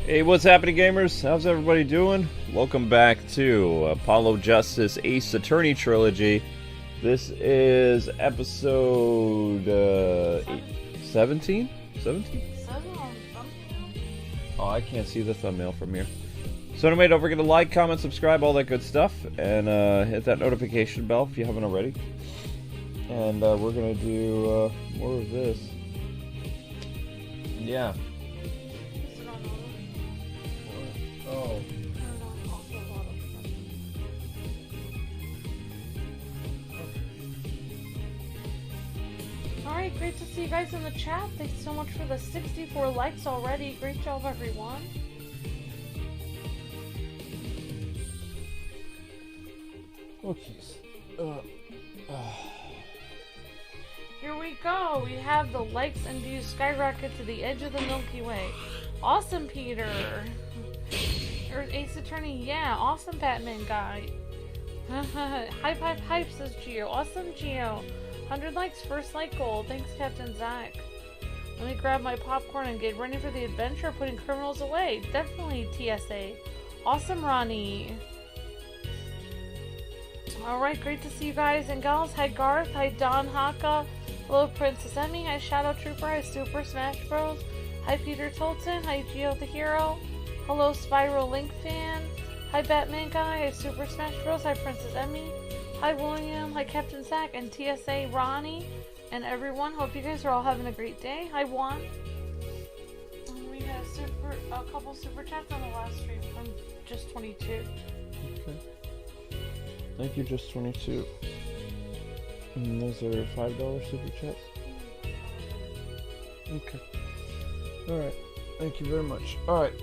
Hey, what's happening, gamers? How's everybody doing? Welcome back to Apollo Justice Ace Attorney Trilogy. This is episode 17? 17? Oh, I can't see the thumbnail from here. So anyway, don't forget to like, comment, subscribe, all that good stuff, and hit that notification bell if you haven't already. And we're gonna do more of this. Yeah. Oh. Alright, great to see you guys in the chat. Thanks so much for the 64 likes already. Great job, everyone. Oh, jeez. Here we go. We have the likes and views skyrocket to the edge of the Milky Way. Awesome, Peter. Or Ace Attorney, yeah. Awesome, Batman guy. Hype, says Geo. Awesome, Geo. 100 likes, first like goal. Thanks, Captain Zach. Let me grab my popcorn and get ready for the adventure of putting criminals away. Definitely TSA. Awesome, Ronnie. Alright, great to see you guys and gals. Hi, Garth. Hi, Don Haka. Hello, Princess Emmy. Hi, Shadow Trooper. Hi, Super Smash Bros. Hi, Peter Tolton. Hi, Geo the Hero. Hello, Spiral Link Fan. Hi, Batman Guy. Hi, Super Smash Bros. Hi, Princess Emmy. Hi, William. Hi, Captain Zach. And TSA Ronnie. And everyone. Hope you guys are all having a great day. Hi, Juan. And we had a couple super chats on the last stream from Just 22. Okay. Thank you, Just 22. And those are $5 super chats. Okay. Alright. Thank you very much. Alright.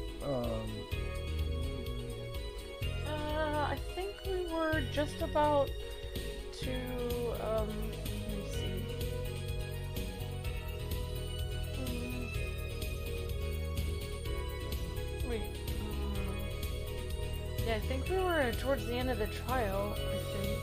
I think we were just about to, let me see. Wait, yeah, I think we were towards the end of the trial, I think.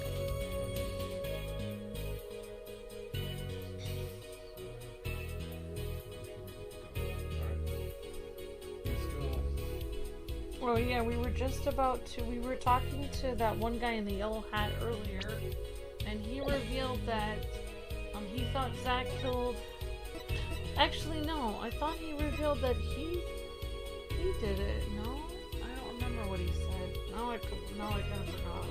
Oh yeah, we were just about to, we were talking to that one guy in the yellow hat earlier, and he revealed that, he thought Zach killed, actually no, I thought he revealed that he did it, no? I don't remember what he said, now I kind of forgot.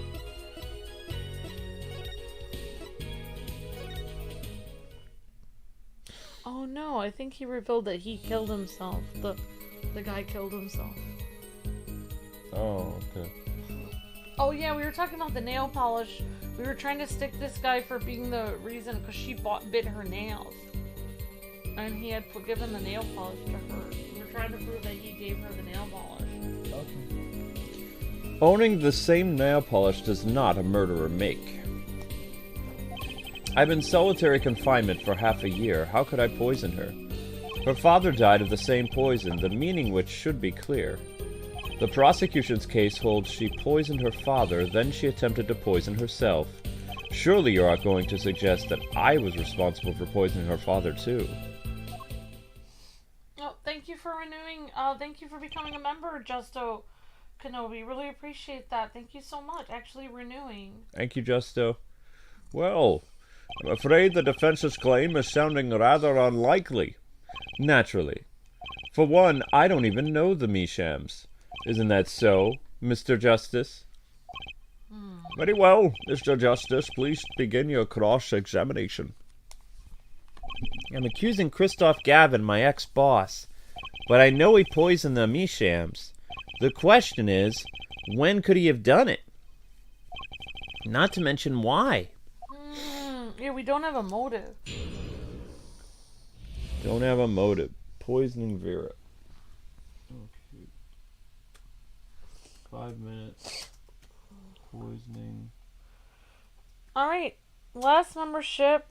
Oh no, I think he revealed that he killed himself, the guy killed himself. Oh, okay. Oh yeah, we were talking about the nail polish. We were trying to stick this guy for being the reason because she bit her nails. And he had given the nail polish to her. We were trying to prove that he gave her the nail polish. Okay. Owning the same nail polish does not a murderer make. I've been solitary confinement for half a year. How could I poison her? Her father died of the same poison, the meaning which should be clear. The prosecution's case holds she poisoned her father, then she attempted to poison herself. Surely you are going to suggest that I was responsible for poisoning her father too. Oh, thank you for renewing, thank you for becoming a member, Justo Kenobi. Really appreciate that. Thank you so much. Actually renewing. Thank you, Justo. Well, I'm afraid the defense's claim is sounding rather unlikely. Naturally. For one, I don't even know the Mishams. Isn't that so, Mr. Justice? Very well, Mr. Justice. Please begin your cross-examination. I'm accusing Christoph Gavin, my ex-boss. But I know he poisoned the Mishams. The question is, when could he have done it? Not to mention why. Yeah, we don't have a motive. Don't have a motive. Poisoning Vera. 5 minutes. Poisoning. Alright, last membership.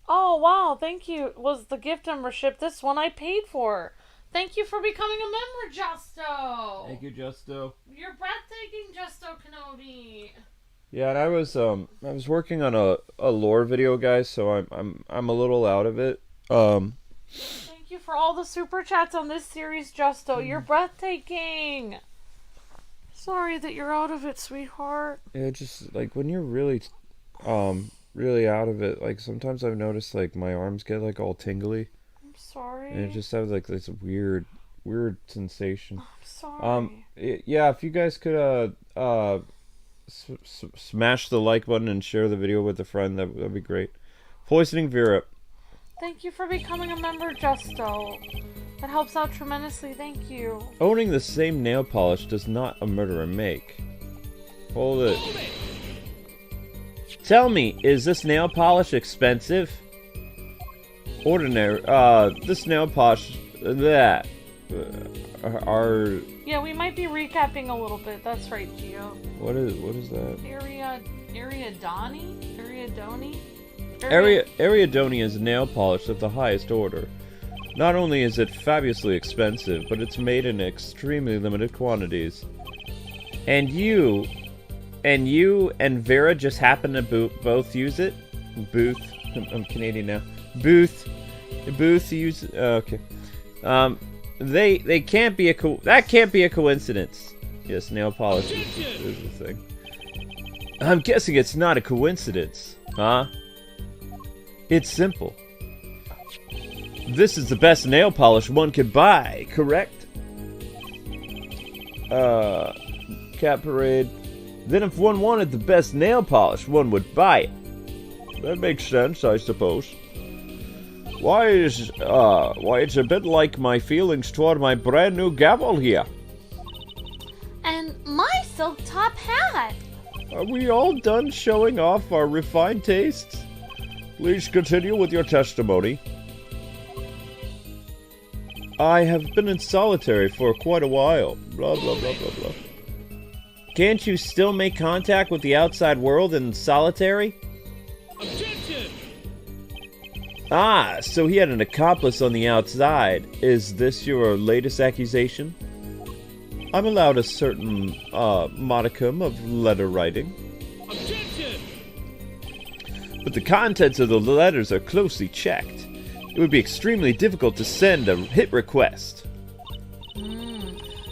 Oh wow, thank you. Was the gift membership. This one I paid for. Thank you for becoming a member, Justo. Thank you, Justo. You're breathtaking, Justo Kenobi. Yeah, and I was working on a lore video, guys, so I'm a little out of it. Thank you for all the super chats on this series, Justo. You're breathtaking. Sorry that you're out of it, sweetheart. Yeah, just like when you're really out of it, like sometimes I've noticed like my arms get like all tingly. I'm sorry. And it just has like this weird sensation. I'm sorry. Yeah, if you guys could smash the like button and share the video with a friend, that'd be great. Poisoning Vera. Thank you for becoming a member, Justo. That helps out tremendously, thank you. Owning the same nail polish does not a murderer make. Hold it. Tell me, is this nail polish expensive? Ordinary. This nail polish. Yeah, we might be recapping a little bit. That's right, Gio. What is that? Ariadone is nail polish of the highest order. Not only is it fabulously expensive, but it's made in extremely limited quantities. And you and Vera just happen to both use it? Booth. I'm Canadian now. Booth use it. Okay. They can't be that can't be a coincidence. Yes, nail polish is the thing. I'm guessing it's not a coincidence, huh? It's simple. This is the best nail polish one could buy, correct? Cat Parade. Then if one wanted the best nail polish, one would buy it. That makes sense, I suppose. Why, it's a bit like my feelings toward my brand new gavel here. And my silk top hat. Are we all done showing off our refined tastes? Please continue with your testimony. I have been in solitary for quite a while. Blah, blah, blah, blah, blah. Can't you still make contact with the outside world in solitary? Objection! Ah, so he had an accomplice on the outside. Is this your latest accusation? I'm allowed a certain, modicum of letter writing. Objection! But the contents of the letters are closely checked. It would be extremely difficult to send a hit request.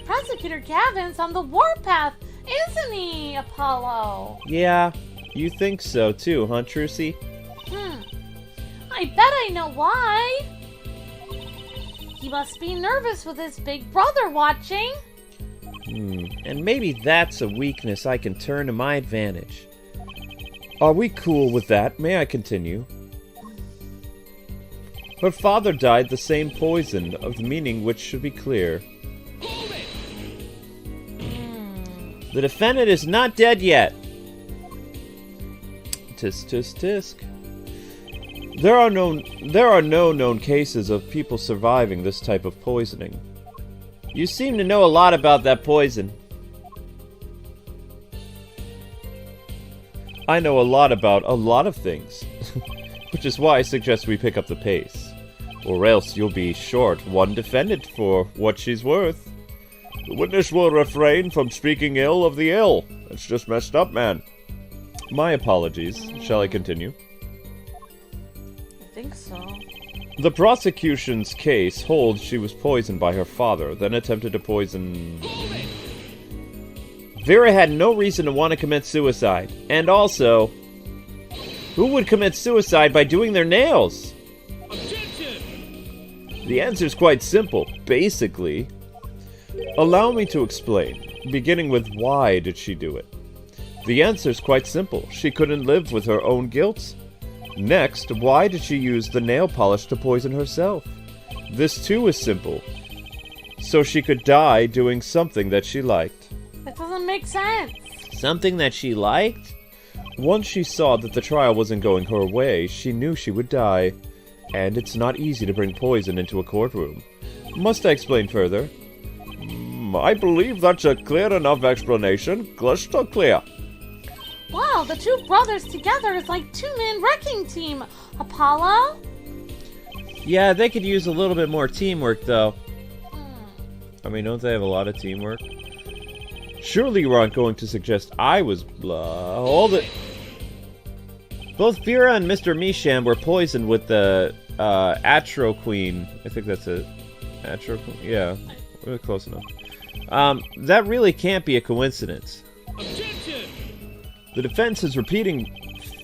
Prosecutor Gavin's on the warpath, isn't he, Apollo? Yeah, you think so too, huh, Trucy? I bet I know why. He must be nervous with his big brother watching. And maybe that's a weakness I can turn to my advantage. Are we cool with that? May I continue? Her father died the same poison, of the meaning which should be clear. The defendant is not dead yet. Tisk, tisk, tisk. There are no known cases of people surviving this type of poisoning. You seem to know a lot about that poison. I know a lot about a lot of things, which is why I suggest we pick up the pace. Or else you'll be short one defendant for what she's worth. The witness will refrain from speaking ill of the ill. It's just messed up, man. My apologies. Shall I continue? I think so. The prosecution's case holds she was poisoned by her father, then attempted to poison... Vera had no reason to want to commit suicide. And also, who would commit suicide by doing their nails? Objection! The answer's quite simple. Basically, allow me to explain, beginning with why did she do it. The answer's quite simple. She couldn't live with her own guilt. Next, why did she use the nail polish to poison herself? This too is simple. So she could die doing something that she liked. That doesn't make sense. Something that she liked? Once she saw that the trial wasn't going her way, she knew she would die. And it's not easy to bring poison into a courtroom. Must I explain further? I believe that's a clear enough explanation. Crystal clear. Wow, the two brothers together is like two-man wrecking team, Apollo? Yeah, they could use a little bit more teamwork, though. I mean, don't they have a lot of teamwork? Surely you aren't going to suggest I was blah. Hold it. Both Vera and Mr. Misham were poisoned with the Atro Queen. I think that's it. Atro Queen. Yeah, we're close enough. That really can't be a coincidence. Objection! The defense is repeating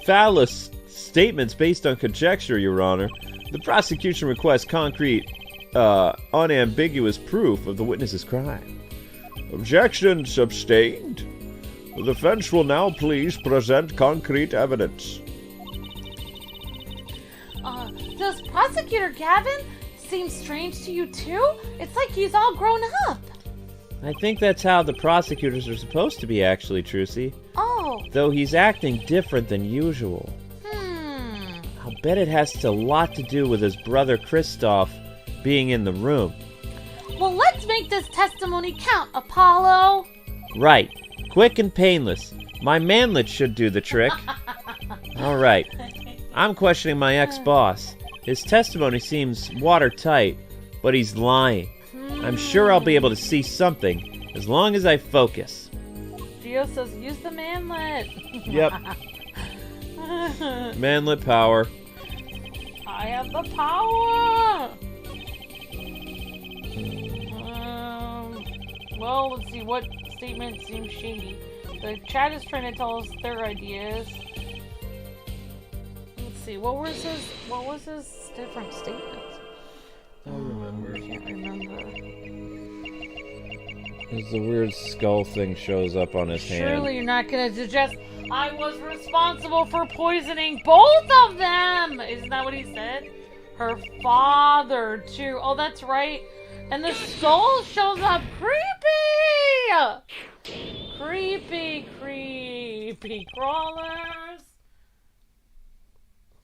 phallus statements based on conjecture, Your Honor. The prosecution requests concrete, unambiguous proof of the witness's crime. Objection sustained. The defense will now please present concrete evidence. Does Prosecutor Gavin seem strange to you too? It's like he's all grown up. I think that's how the prosecutors are supposed to be, actually, Trucy. Oh. Though he's acting different than usual. I'll bet it has a lot to do with his brother Kristoff being in the room. Well, let's make this testimony count, Apollo. Right. Quick and painless. My manlet should do the trick. Alright. I'm questioning my ex-boss. His testimony seems watertight, but he's lying. I'm sure I'll be able to see something, as long as I focus. Gio says, use the manlet. Yep. Manlet power. I have the power! Well, let's see, what statement seems shady? The chat is trying to tell us their ideas. Let's see, what was his different statements? I remember. I can't remember. As the weird skull thing shows up on his hand. Surely you're not gonna suggest I was responsible for poisoning both of them! Isn't that what he said? Her father, too. Oh, that's right. And the skull shows up. Creepy! Creepy crawlers.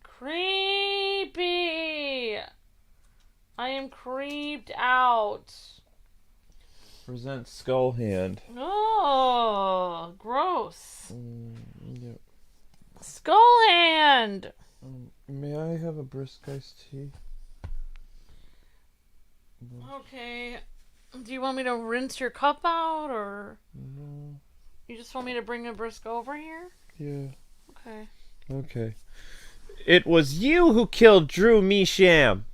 Creepy! I am creeped out. Present skull hand. Oh, gross. Yep. Skull hand! May I have a brisk iced tea? Okay. Do you want me to rinse your cup out, or No. you just want me to bring a brisk over here? Yeah. Okay. Okay. It was you who killed Drew Misham.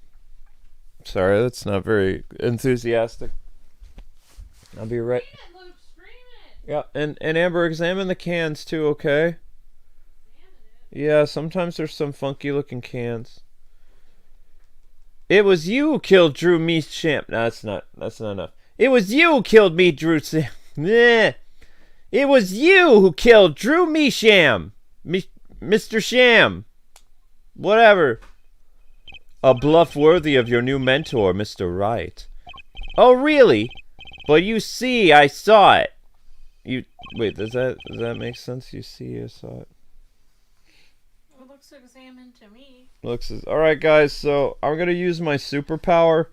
Sorry, that's not very enthusiastic. I'll be right. Scream it, Luke, scream it. Yeah, and Amber, examine the cans too, okay? Yeah, sometimes there's some funky looking cans. It was you who killed Drew Misham. No, that's not enough. It was you who killed me, Drew Sam. It was you who killed Drew Misham. Mr. Sham. Whatever. A bluff worthy of your new mentor, Mr. Wright. Oh, really? But you see, I saw it. Wait, does that make sense? You see, I saw it. It looks examined to me. Alright, guys, so I'm gonna use my superpower,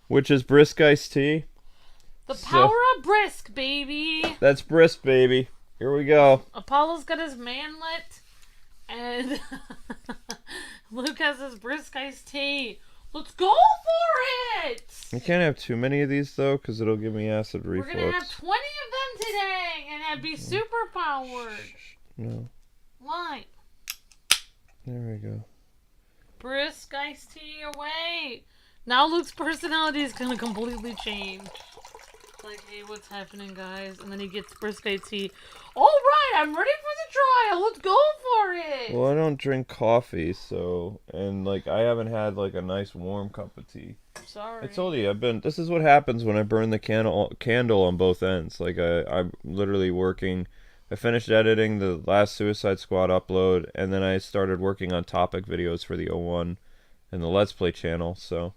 which is brisk iced tea. The power of brisk, baby. That's brisk, baby. Here we go. Apollo's got his manlet, and Luke has his brisk iced tea. Let's go for it! I can't have too many of these, though, because it'll give me acid reflux. We're gonna have 20 of them today, and that'd be super powered. No. Why? There we go. Brisk iced tea away. Now Luke's personality is gonna completely change. Like, hey, what's happening, guys? And then he gets brisk iced tea. All right, I'm ready for the trial. Let's go for it. Well, I don't drink coffee, so... And, like, I haven't had, like, a nice warm cup of tea. Sorry. I told you, this is what happens when I burn the candle on both ends. Like, I'm literally working... I finished editing the last Suicide Squad upload, and then I started working on topic videos for the 01 and the Let's Play channel, so...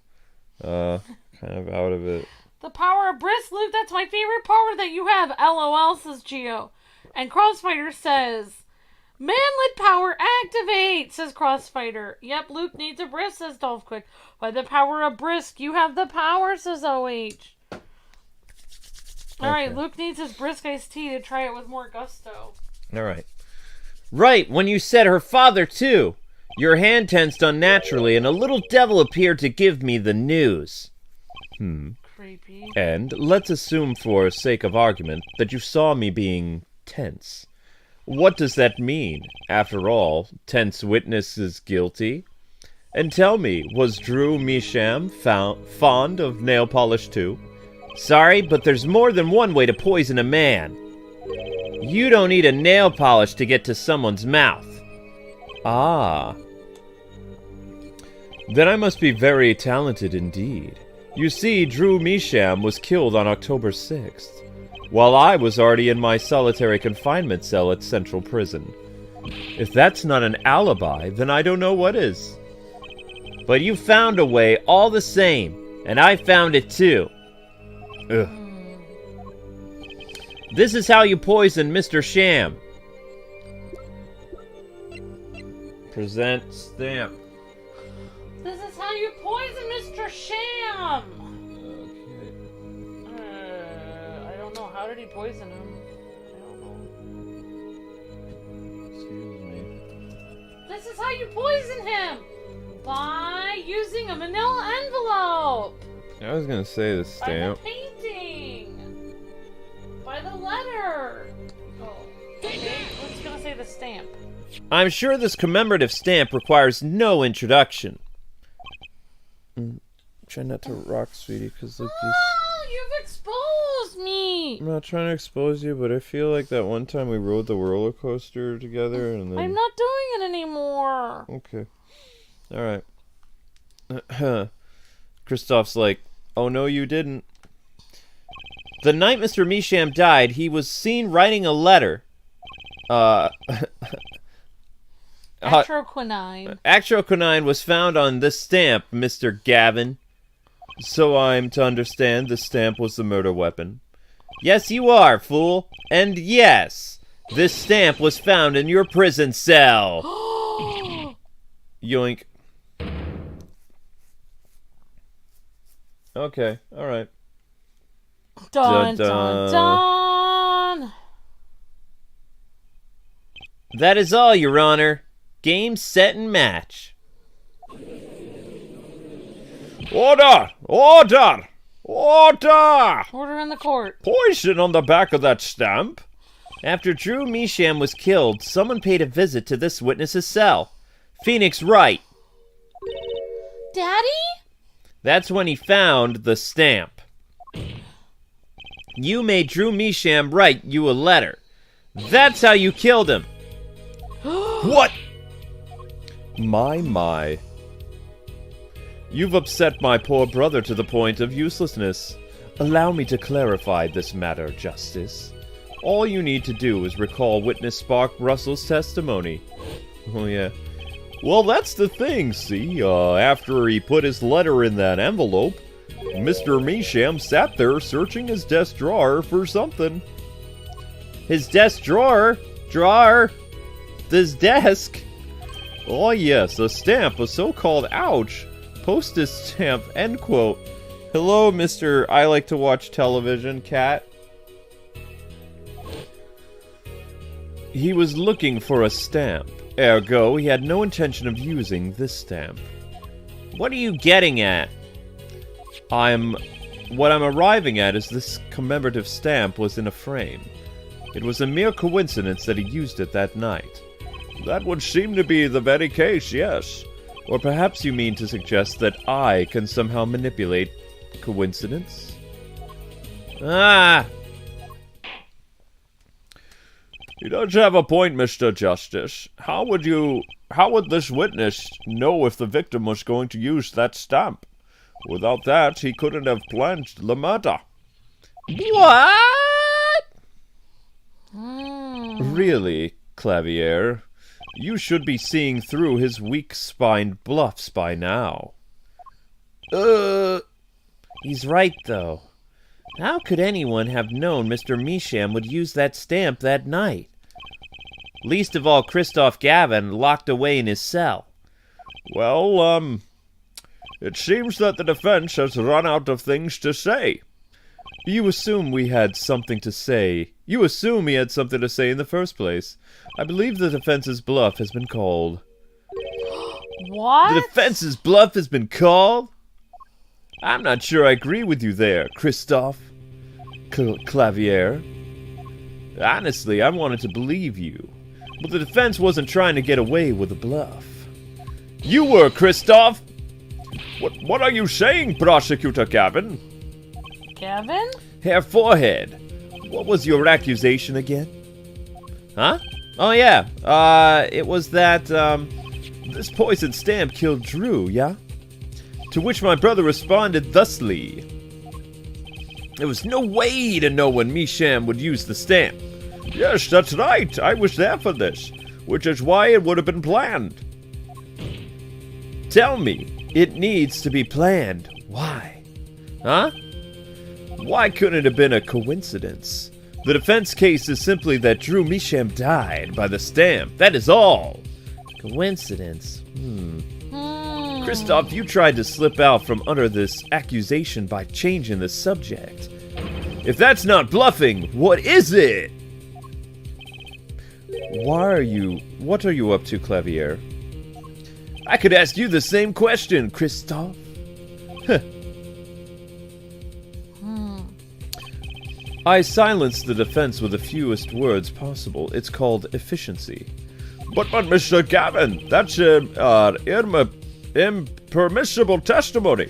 kind of out of it. The power of brisk, Luke, that's my favorite power that you have. LOL, says Geo. And Crossfighter says, manlet power activate, says Crossfighter. Yep, Luke needs a brisk, says Dolph Quick. By the power of brisk, you have the power, says OH. Alright, Luke needs his brisk iced tea to try it with more gusto. Alright. Right, when you said her father, too. Your hand tensed unnaturally, and a little devil appeared to give me the news. Creepy. And let's assume, for sake of argument, that you saw me being tense. What does that mean? After all, tense witness is guilty. And tell me, was Drew Misham fond of nail polish too? Sorry, but there's more than one way to poison a man. You don't need a nail polish to get to someone's mouth. Ah. Then I must be very talented indeed. You see, Drew Misham was killed on October 6th, while I was already in my solitary confinement cell at Central Prison. If that's not an alibi, then I don't know what is. But you found a way all the same, and I found it too. Ugh. This is how you poison Mr. Sham. Present stamp. This is how you poison Mr. Sham! Okay. I don't know. How did he poison him? I don't know. Excuse me. This is how you poison him! By using a manila envelope! I was gonna say the By stamp. the painting! By the letter! Oh. Okay, what's gonna say the stamp? I'm sure this commemorative stamp requires no introduction. Try not to rock, sweetie, because look, Oh, you've exposed me! I'm not trying to expose you, but I feel like that one time we rode the roller coaster together, and then... I'm not doing it anymore! Okay. Alright. Kristoff's like, oh no you didn't. The night Mr. Misham died, he was seen writing a letter. Actroquinine. Actroquinine was found on this stamp, Mr. Gavin. So I'm to understand the stamp was the murder weapon. Yes, you are, fool. And yes, this stamp was found in your prison cell. Yoink. Okay, alright. Dun, dun, dun! That is all, Your Honor. Game, set, and match. Order! Order! Order! Order in the court. Poison on the back of that stamp. After Drew Misham was killed, someone paid a visit to this witness's cell. Phoenix Wright. Daddy? That's when he found the stamp. You made Drew Misham write you a letter. That's how you killed him. What? My. You've upset my poor brother to the point of uselessness. Allow me to clarify this matter, Justice. All you need to do is recall witness Spark Russell's testimony. Oh, yeah. Well, that's the thing, see? After he put his letter in that envelope, Mr. Misham sat there searching his desk drawer for something. His desk drawer? Drawer? This desk? Oh yes, a stamp, a so-called ouch. Postage stamp, end quote. Hello, Mr. I like to watch television, cat. He was looking for a stamp. Ergo, he had no intention of using this stamp. What are you getting at? What I'm arriving at is this commemorative stamp was in a frame. It was a mere coincidence that he used it that night. That would seem to be the very case, yes. Or perhaps you mean to suggest that I can somehow manipulate coincidence? Ah! He does have a point, Mr. Justice. How would this witness know if the victim was going to use that stamp? Without that, he couldn't have planned the murder. What? Really, Clavier? You should be seeing through his weak-spined bluffs by now. He's right, though. How could anyone have known Mr. Misham would use that stamp that night? Least of all Kristoff Gavin, locked away in his cell. Well, it seems that the defense has run out of things to say. You assume we had something to say. You assume he had something to say in the first place. I believe the defense's bluff has been called. What? The defense's bluff has been called? I'm not sure I agree with you there, Kristoff. Clavier. Honestly, I wanted to believe you. But the defense wasn't trying to get away with a bluff. You were, Christoph! What are you saying, Prosecutor Gavin? Gavin? Herr Forehead, what was your accusation again? Huh? Oh yeah, it was that, this poisoned stamp killed Drew, yeah? To which my brother responded thusly. There was no way to know when Misham would use the stamp. Yes, that's right, I was there for this, which is why it would have been planned. Tell me, it needs to be planned. Why? Huh? Why couldn't it have been a coincidence? The defense case is simply that Drew Misham died by the stamp. That is all. Coincidence? Christoph, you tried to slip out from under this accusation by changing the subject. If that's not bluffing, what is it? What are you up to, Clavier? I could ask you the same question, Christoph. I silenced the defense with the fewest words possible. It's called efficiency. But Mr. Gavin, that's impermissible testimony.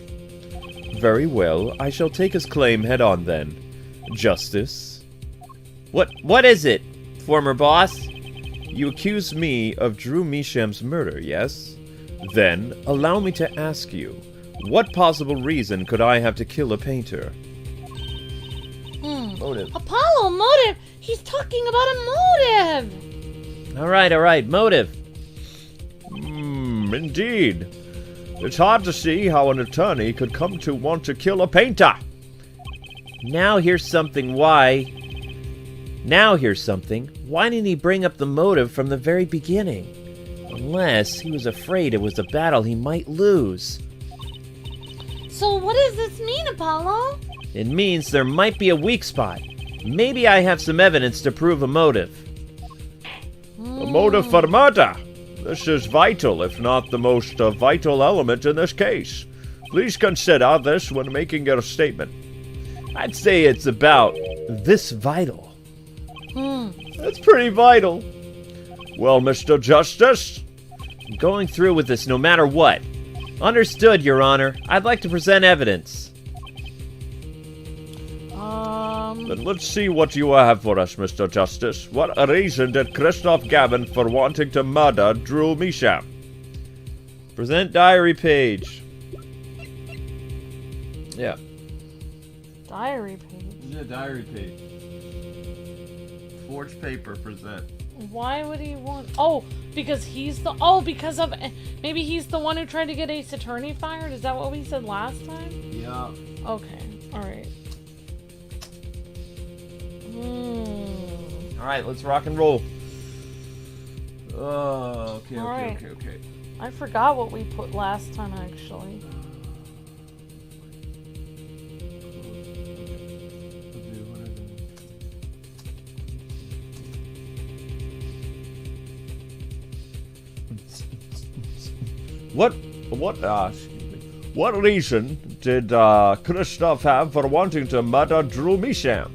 Very well, I shall take his claim head on then. Justice. What is it, former boss? You accuse me of Drew Misham's murder, yes? Then, allow me to ask you, what possible reason could I have to kill a painter? Motive. Apollo, motive! He's talking about a motive! Alright, motive. Indeed. It's hard to see how an attorney could come to want to kill a painter. Now here's something. Why didn't he bring up the motive from the very beginning? Unless he was afraid it was a battle he might lose. So what does this mean, Apollo? It means there might be a weak spot. Maybe I have some evidence to prove a motive. A motive for murder? This is vital, if not the most vital element in this case. Please consider this when making your statement. I'd say it's about this vital. That's pretty vital. Well, Mr. Justice? I'm going through with this no matter what. Understood, Your Honor. I'd like to present evidence. Then let's see what you have for us, Mr. Justice. What reason did Christoph Gavin for wanting to murder Drew Misham? Present diary page. Yeah. Diary page? Yeah, diary page. Forged paper, present. Why would he want... Oh, because he's the... Oh, because of... Maybe he's the one who tried to get Ace Attorney fired? Is that what we said last time? Yeah. Okay, alright. Alright, let's rock and roll. Oh, okay. I forgot what we put last time, actually. What reason did Christoph have for wanting to murder Drew Misham?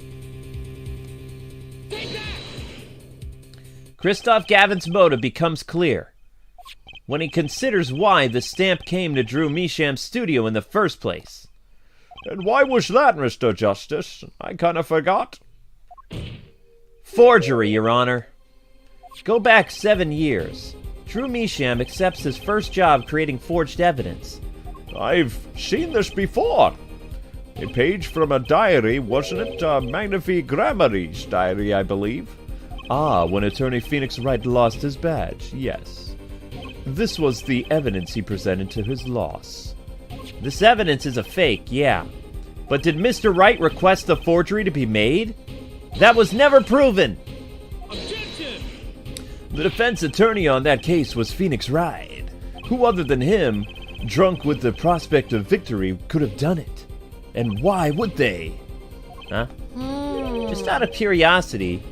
Christoph Gavin's motive becomes clear when he considers why the stamp came to Drew Misham's studio in the first place. And why was that, Mr. Justice? I kinda forgot. Forgery, Your Honor. Go back 7 years. Drew Misham accepts his first job creating forged evidence. I've seen this before. A page from a diary, wasn't it? Magnifique Grammary's diary, I believe. Ah, when attorney Phoenix Wright lost his badge, yes. This was the evidence he presented to his loss. This evidence is a fake, yeah. But did Mr. Wright request the forgery to be made? That was never proven! Objection! The defense attorney on that case was Phoenix Wright. Who other than him, drunk with the prospect of victory, could have done it? And why would they? Huh? Just out of curiosity,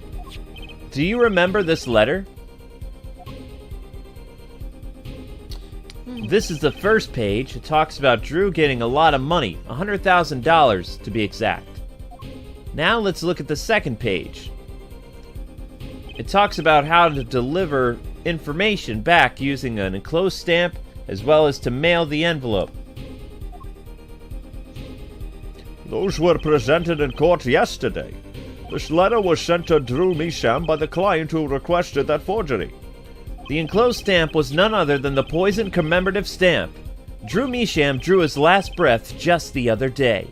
do you remember this letter? This is the first page. It talks about Drew getting a lot of money, $100,000 to be exact. Now let's look at the second page. It talks about how to deliver information back using an enclosed stamp as well as to mail the envelope. Those were presented in court yesterday. This letter was sent to Drew Misham by the client who requested that forgery. The enclosed stamp was none other than the poison commemorative stamp. Drew Misham drew his last breath just the other day.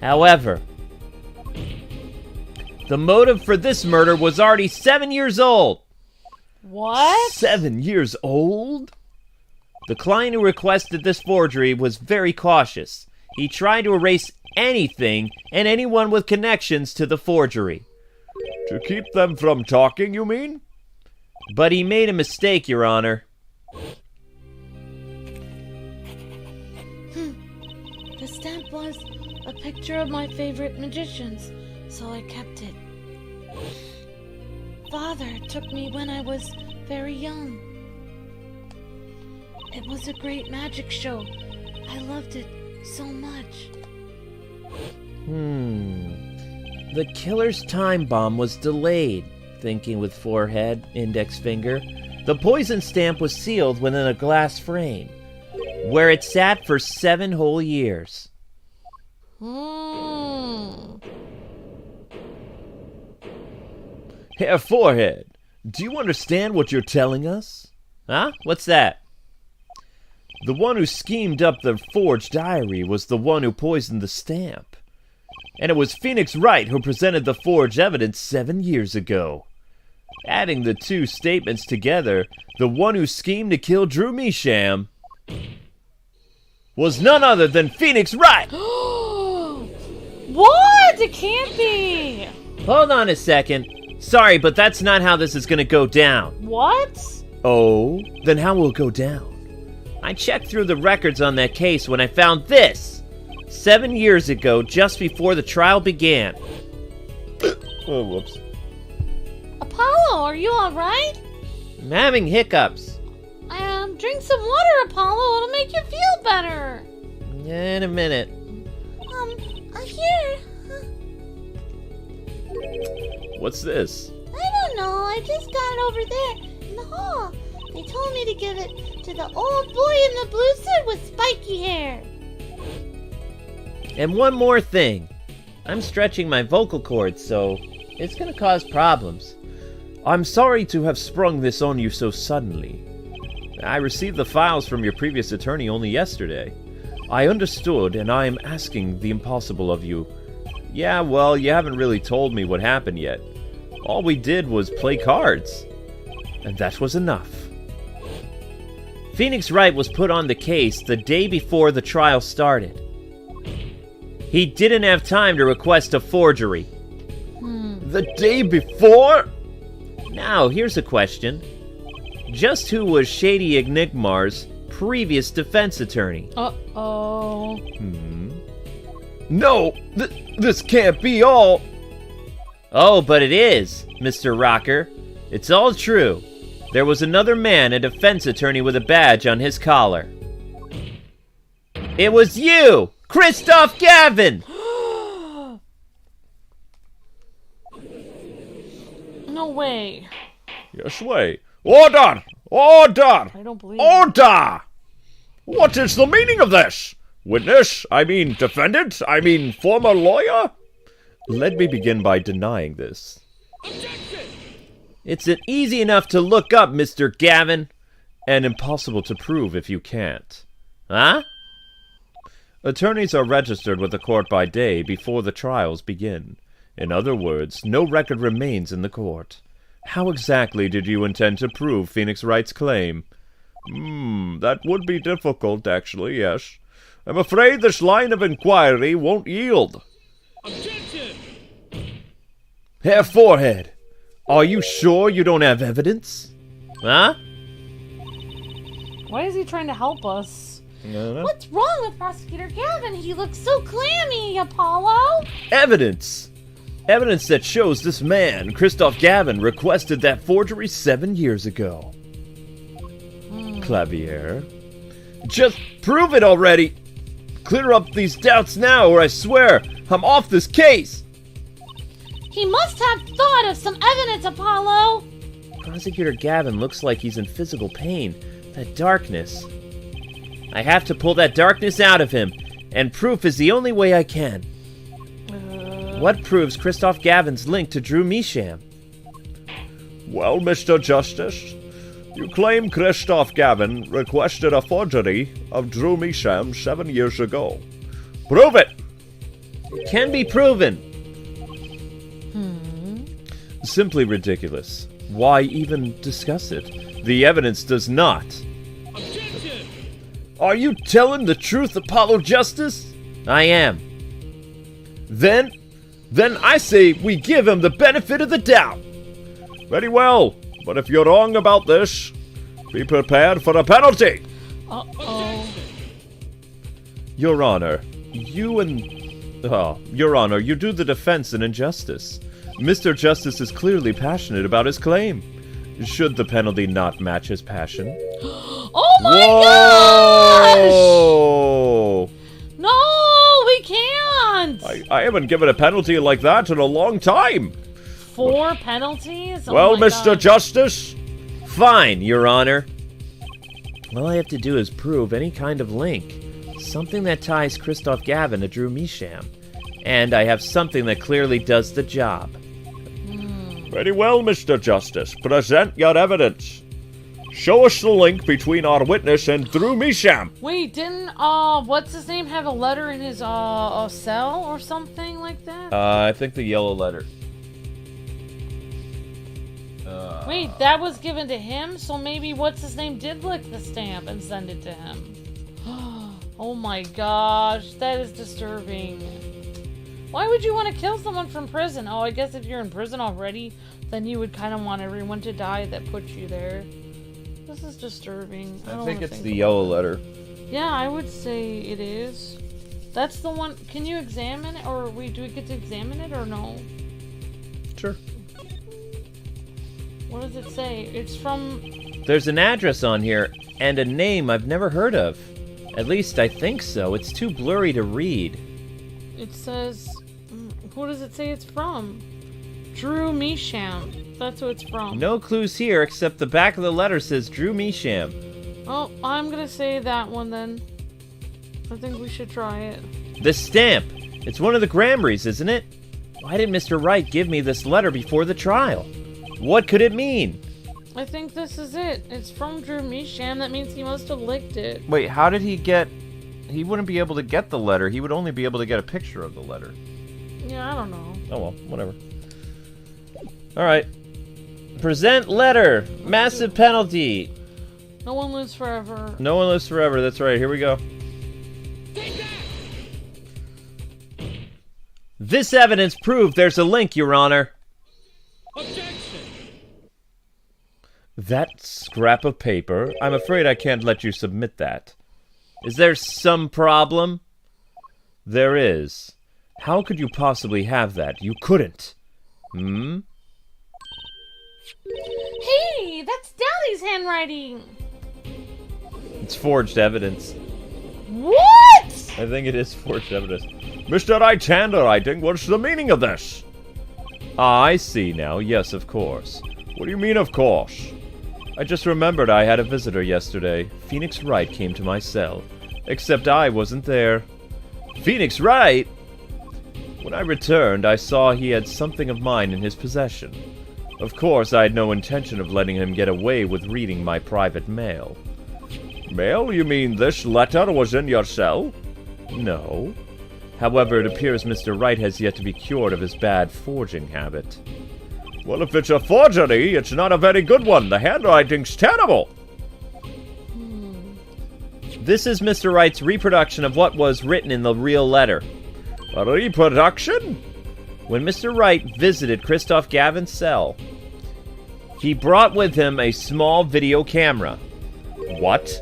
However, the motive for this murder was already 7 years old. What? 7 years old? The client who requested this forgery was very cautious. He tried to erase anything and anyone with connections to the forgery. To keep them from talking, you mean? But he made a mistake, Your Honor. The stamp was a picture of my favorite magicians, so I kept it. Father took me when I was very young. It was a great magic show. I loved it so much. The killer's time bomb was delayed, thinking with forehead, index finger. The poison stamp was sealed within a glass frame, where it sat for 7 whole years. Herr Forehead, do you understand what you're telling us? Huh? What's that? The one who schemed up the forged diary was the one who poisoned the stamp. And it was Phoenix Wright who presented the forged evidence 7 years ago. Adding the two statements together, the one who schemed to kill Drew Misham was none other than Phoenix Wright! What? It can't be! Hold on a second. Sorry, but that's not how this is gonna go down. What? Oh, then how will it go down? I checked through the records on that case when I found this. 7 years ago, just before the trial began. Oh, whoops. Apollo, are you alright? I'm having hiccups. Drink some water, Apollo. It'll make you feel better. In a minute. Here. What's this? I don't know. I just got it over there in the hall. They told me to give it to the old boy in the blue suit with spiky hair. And one more thing. I'm stretching my vocal cords, so it's gonna cause problems. I'm sorry to have sprung this on you so suddenly. I received the files from your previous attorney only yesterday. I understood, and I am asking the impossible of you. Yeah, well, you haven't really told me what happened yet. All we did was play cards. And that was enough. Phoenix Wright was put on the case the day before the trial started. He didn't have time to request a forgery. The day before? Now, here's a question. Just who was Shady Enigmar's previous defense attorney? Uh-oh. No, this can't be all. Oh, but it is, Mr. Rocker. It's all true. There was another man, a defense attorney with a badge on his collar. It was you, Christoph Gavin! No way. Yes way. Order! Order! I don't believe Order! What is the meaning of this? Witness, I mean defendant, I mean former lawyer? Let me begin by denying this. It's easy enough to look up, Mr. Gavin. And impossible to prove if you can't. Huh? Attorneys are registered with the court by day before the trials begin. In other words, no record remains in the court. How exactly did you intend to prove Phoenix Wright's claim? That would be difficult, actually, yes. I'm afraid this line of inquiry won't yield. Objection! Herr Forehead, are you sure you don't have evidence? Huh? Why is he trying to help us? No. What's wrong with Prosecutor Gavin? He looks so clammy, Apollo. Evidence! Evidence that shows this man, Christoph Gavin, requested that forgery 7 years ago. Clavier. Just prove it already! Clear up these doubts now, or I swear, I'm off this case! He must have thought of some evidence, Apollo. Prosecutor Gavin looks like he's in physical pain. That darkness. I have to pull that darkness out of him, and proof is the only way I can. What proves Christoph Gavin's link to Drew Measham? Well, Mr. Justice, you claim Christoph Gavin requested a forgery of Drew Measham 7 years ago. Prove it! It can be proven. Simply ridiculous. Why even discuss it? The evidence does not. Objection! Are you telling the truth, Apollo Justice? I am. Then I say we give him the benefit of the doubt. Very well, but if you're wrong about this, be prepared for a penalty. Uh-oh. Your Honor, you do the defense an injustice. Mr. Justice is clearly passionate about his claim. Should the penalty not match his passion? Oh my Whoa! gosh! No, we can't! I haven't given a penalty like that in a long time. 4 penalties? Oh Well, my Mr. God. Justice, Fine, Your Honor. All I have to do is prove any kind of link. Something that ties Christoph Gavin to Drew Measham. And I have something that clearly does the job. very well, Mr. Justice. Present your evidence. Show us the link between our witness and Drew Measham. Wait, didn't, what's his name have a letter in his, cell or something like that? I think the yellow letter. Wait, that was given to him? So maybe what's his name did lick the stamp and send it to him. Oh my gosh, that is disturbing. Why would you want to kill someone from prison? Oh, I guess if you're in prison already, then you would kind of want everyone to die that put you there. This is disturbing. I don't think wanna it's the about yellow it. letter. Yeah, I would say it is. That's the one. Can you examine it, or do we get to examine it, or no? Sure. What does it say? It's from. There's an address on here, and a name I've never heard of. At least I think so. It's too blurry to read. It says. Who does it say it's from? Drew Measham. That's who it's from. No clues here except the back of the letter says Drew Measham. Oh, I'm gonna say that one then. I think we should try it. The stamp! It's one of the Grammarys, isn't it? Why did Mr. Wright give me this letter before the trial? What could it mean? I think this is it. It's from Drew Measham. That means he must have licked it. Wait, how did he get... He wouldn't be able to get the letter. He would only be able to get a picture of the letter. Yeah, I don't know. Oh well, whatever. Alright. Present letter. Massive penalty. No one lives forever. No one lives forever. That's right. Here we go. This evidence proved there's a link, Your Honor. Objection! That scrap of paper. I'm afraid I can't let you submit that. Is there some problem? There is. How could you possibly have that? You couldn't. Hmm? Hey, that's Daddy's handwriting. It's forged evidence. What? I think it is forged evidence. Mr. Wright's handwriting, what's the meaning of this? Ah, I see now. Yes, of course. What do you mean, of course? I just remembered I had a visitor yesterday. Phoenix Wright came to my cell. Except I wasn't there. Phoenix Wright? When I returned, I saw he had something of mine in his possession. Of course, I had no intention of letting him get away with reading my private mail. Mail? You mean this letter was in your cell? No. However, it appears Mr. Wright has yet to be cured of his bad forging habit. Well, if it's a forgery, it's not a very good one. The handwriting's terrible. This is Mr. Wright's reproduction of what was written in the real letter. A reproduction? When Mr. Wright visited Christoph Gavin's cell, he brought with him a small video camera. What?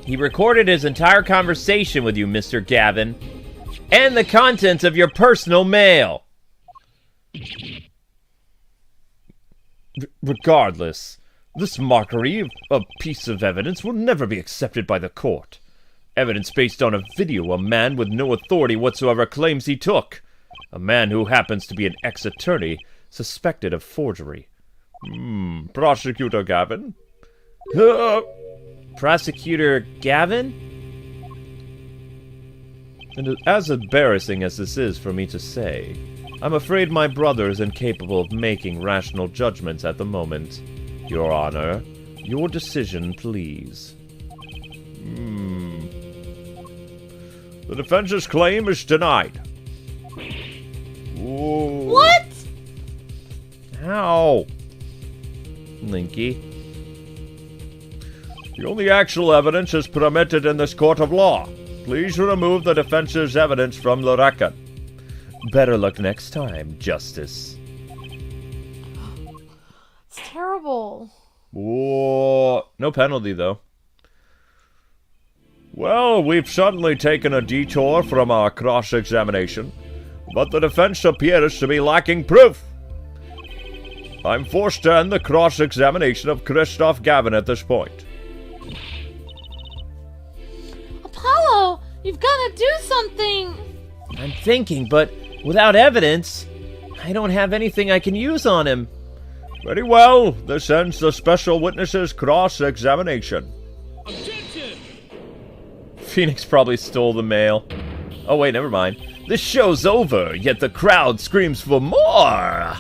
He recorded his entire conversation with you, Mr. Gavin, and the contents of your personal mail. Regardless, this mockery of a piece of evidence will never be accepted by the court. Evidence based on a video a man with no authority whatsoever claims he took. A man who happens to be an ex-attorney suspected of forgery. Prosecutor Gavin? Prosecutor Gavin? And as embarrassing as this is for me to say, I'm afraid my brother is incapable of making rational judgments at the moment. Your Honor, your decision, please. The defense's claim is denied. Ooh. What? Ow. Linky. The only actual evidence is permitted in this court of law. Please remove the defense's evidence from the record. Better luck next time, Justice. It's terrible. Whoa. No penalty, though. Well, we've certainly taken a detour from our cross-examination, but the defense appears to be lacking proof. I'm forced to end the cross-examination of Christoph Gavin at this point. Apollo, you've got to do something. I'm thinking, but without evidence, I don't have anything I can use on him. Very well, this ends the special witness's cross-examination. Objection! Phoenix probably stole the mail. Oh wait, never mind. This show's over, yet the crowd screams for more!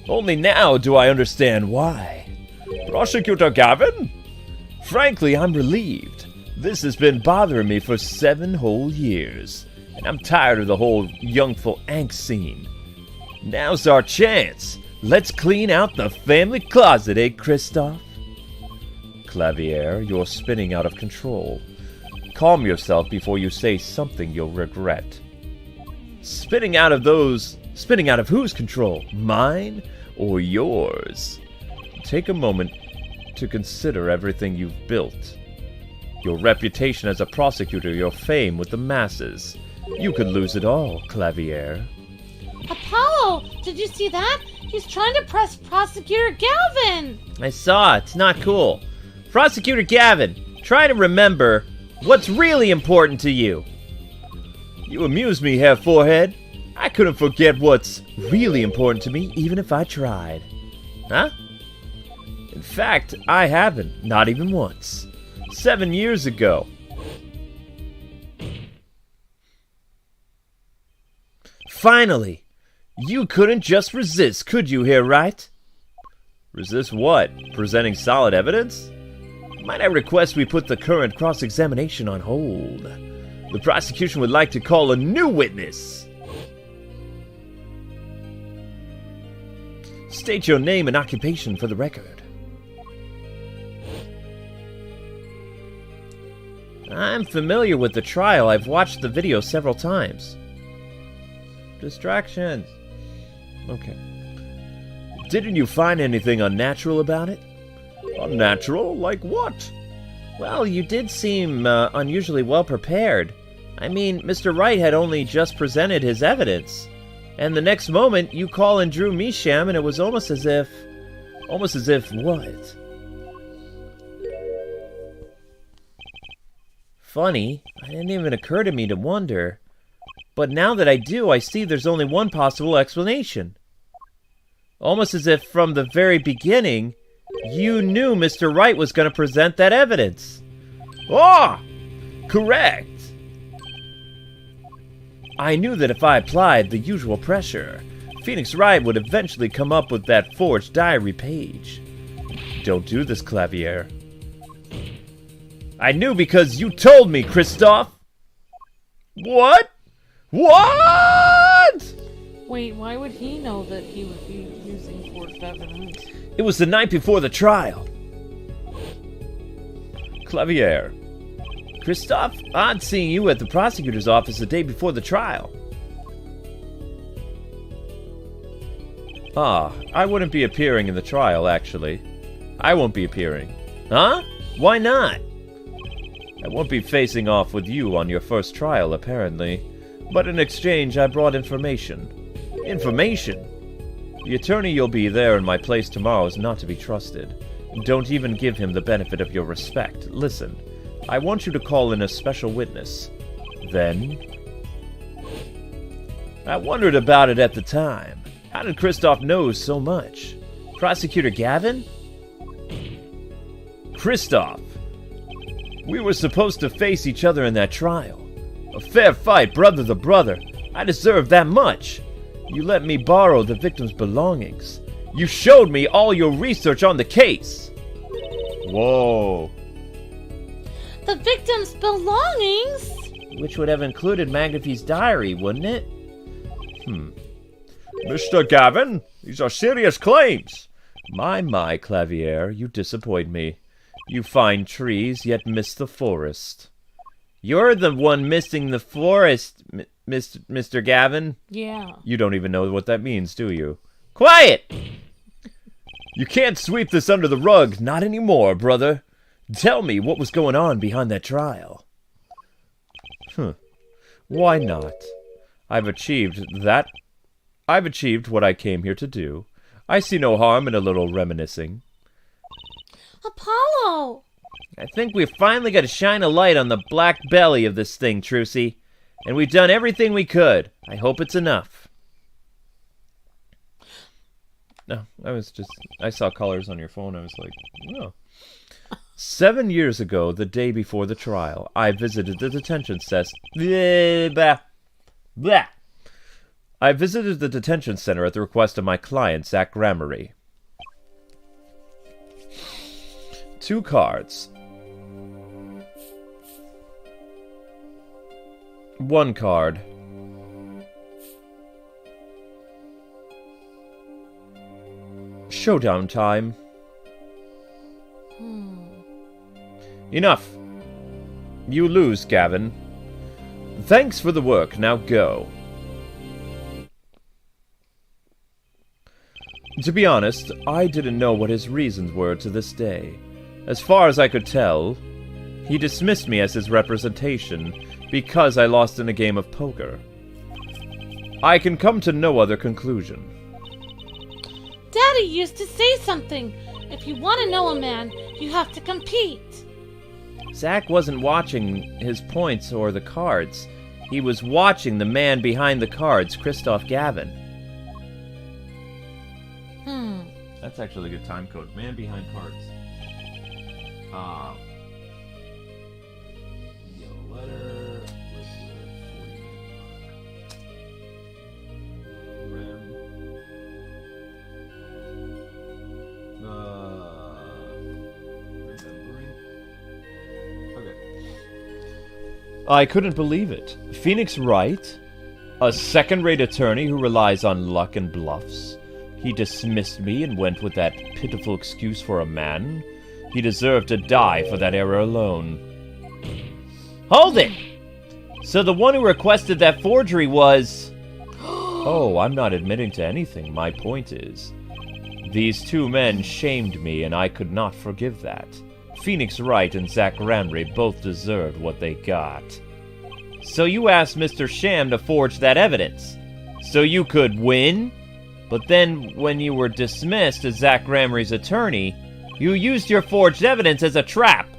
Only now do I understand why. Prosecutor Gavin? Frankly, I'm relieved. This has been bothering me for 7 whole years, and I'm tired of the whole youngful angst scene. Now's our chance. Let's clean out the family closet, eh, Christoph? Clavier, you're spinning out of control. Calm yourself before you say something you'll regret. Spinning out of whose control? Mine or yours? Take a moment to consider everything you've built. Your reputation as a prosecutor, your fame with the masses. You could lose it all, Clavier. Apollo, did you see that? He's trying to press Prosecutor Gavin. I saw it. It's not cool. Prosecutor Gavin, try to remember what's really important to you. You amuse me, Herr Forehead. I couldn't forget what's really important to me, even if I tried. Huh? In fact, I haven't. Not even once. 7 years ago. Finally! You couldn't just resist, could you, here, Wright? Resist what? Presenting solid evidence? Might I request we put the current cross-examination on hold? The prosecution would like to call a new witness. State your name and occupation for the record. I'm familiar with the trial. I've watched the video several times. Distractions. Okay. Didn't you find anything unnatural about it? Unnatural? Like what? Well, you did seem unusually well prepared. I mean, Mr. Wright had only just presented his evidence. And the next moment, you call in Drew Measham, and it was almost as if what? Funny, it didn't even occur to me to wonder. But now that I do, I see there's only one possible explanation. Almost as if from the very beginning, you knew Mr. Wright was going to present that evidence. Ah! Correct. I knew that if I applied the usual pressure, Phoenix Wright would eventually come up with that forged diary page. Don't do this, Clavier. I knew because you told me, Christoph! What? What? Wait, why would he know that he would be using forged evidence? It was the night before the trial. Clavier. Christoph, odd seeing you at the prosecutor's office the day before the trial. Ah, I wouldn't be appearing in the trial, actually. I won't be appearing. Huh? Why not? I won't be facing off with you on your first trial, apparently. But in exchange, I brought information. Information? The attorney you'll be there in my place tomorrow is not to be trusted. Don't even give him the benefit of your respect. Listen, I want you to call in a special witness. Then... I wondered about it at the time. How did Christoph know so much? Prosecutor Gavin? Christoph, We were supposed to face each other in that trial. A fair fight, brother to brother. I deserve that much. You let me borrow the victim's belongings. You showed me all your research on the case. Whoa. The victim's belongings? Which would have included McAfee's diary, wouldn't it? Mr. Gavin, these are serious claims. My, Clavier, you disappoint me. You find trees, yet miss the forest. You're the one missing the forest, Mr. Gavin. Yeah. You don't even know what that means, do you? Quiet! You can't sweep this under the rug, not anymore, brother. Tell me what was going on behind that trial. Why not? I've achieved what I came here to do. I see no harm in a little reminiscing. Apollo! I think we've finally got to shine a light on the black belly of this thing, Trucy. And we've done everything we could. I hope it's enough. No, I saw colors on your phone. I was like, oh. 7 years ago, the day before the trial, I visited the detention I visited the detention center at the request of my client, Zach Gramery. 2 cards. 1 card. Showdown time. Enough. You lose, Gavin. Thanks for the work. Now go. To be honest, I didn't know what his reasons were to this day. As far as I could tell, he dismissed me as his representation because I lost in a game of poker. I can come to no other conclusion. Daddy used to say something. If you want to know a man, you have to compete. Zach wasn't watching his points or the cards. He was watching the man behind the cards, Christoph Gavin. That's actually a good time code. Man behind cards. Yellow letter. With the 40 remembering. Okay. I couldn't believe it. Phoenix Wright? A second-rate attorney who relies on luck and bluffs? He dismissed me and went with that pitiful excuse for a man? He deserved to die for that error alone. Hold it! So the one who requested that forgery was... Oh, I'm not admitting to anything. My point is, these 2 men shamed me and I could not forgive that. Phoenix Wright and Zach Gramery both deserved what they got. So you asked Mr. Sham to forge that evidence? So you could win? But then, when you were dismissed as Zach Gramery's attorney, you used your forged evidence as a trap.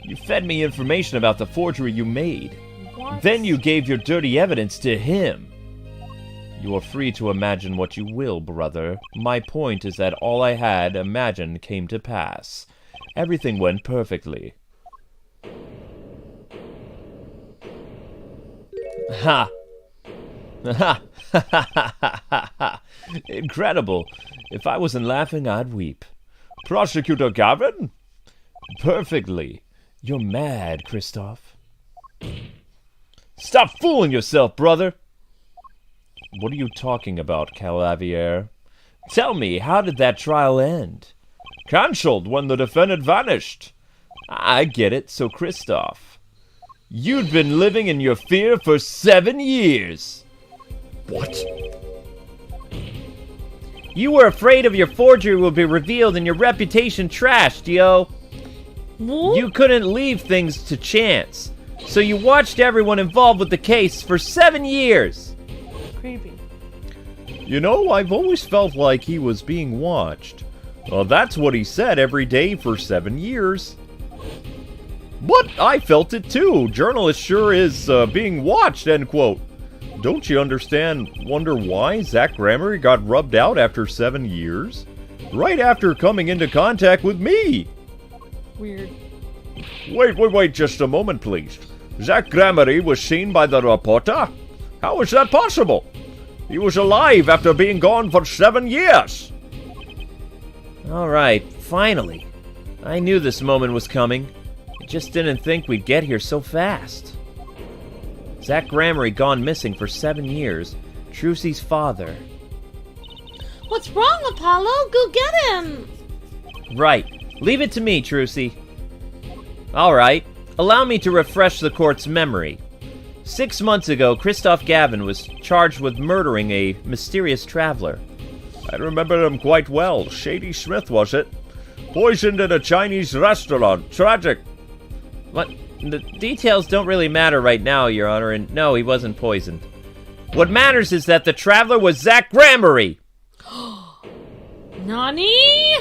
You fed me information about the forgery you made. What? Then you gave your dirty evidence to him. You are free to imagine what you will, brother. My point is that all I had imagined came to pass. Everything went perfectly. Ha! Ha! Incredible. If I wasn't laughing, I'd weep. Prosecutor Gavin? Perfectly. You're mad, Christoph. Stop fooling yourself, brother! What are you talking about, Clavier? Tell me, how did that trial end? Cancelled when the defendant vanished. I get it, so Christoph. You'd been living in your fear for 7 years. What? You were afraid of your forgery would be revealed and your reputation trashed, yo. What? You couldn't leave things to chance. So you watched everyone involved with the case for 7 years. Creepy. You know, I've always felt like he was being watched. Well, that's what he said every day for 7 years. But I felt it too. Journalist sure is being watched, end quote. Don't you wonder why Zach Gramery got rubbed out after 7 years? Right after coming into contact with me. Weird. Wait just a moment, please. Zach Gramery was seen by the reporter? How is that possible? He was alive after being gone for 7 years. Alright, finally. I knew this moment was coming. I just didn't think we'd get here so fast. Zach Gramery gone missing for 7 years. Trucy's father. What's wrong, Apollo? Go get him! Right. Leave it to me, Trucy. Alright. Allow me to refresh the court's memory. 6 months ago, Christoph Gavin was charged with murdering a mysterious traveler. I remember him quite well. Shady Smith, was it? Poisoned in a Chinese restaurant. Tragic. What? The details don't really matter right now, Your Honor, and no, he wasn't poisoned. What matters is that the traveler was Zach Gramery! Nani?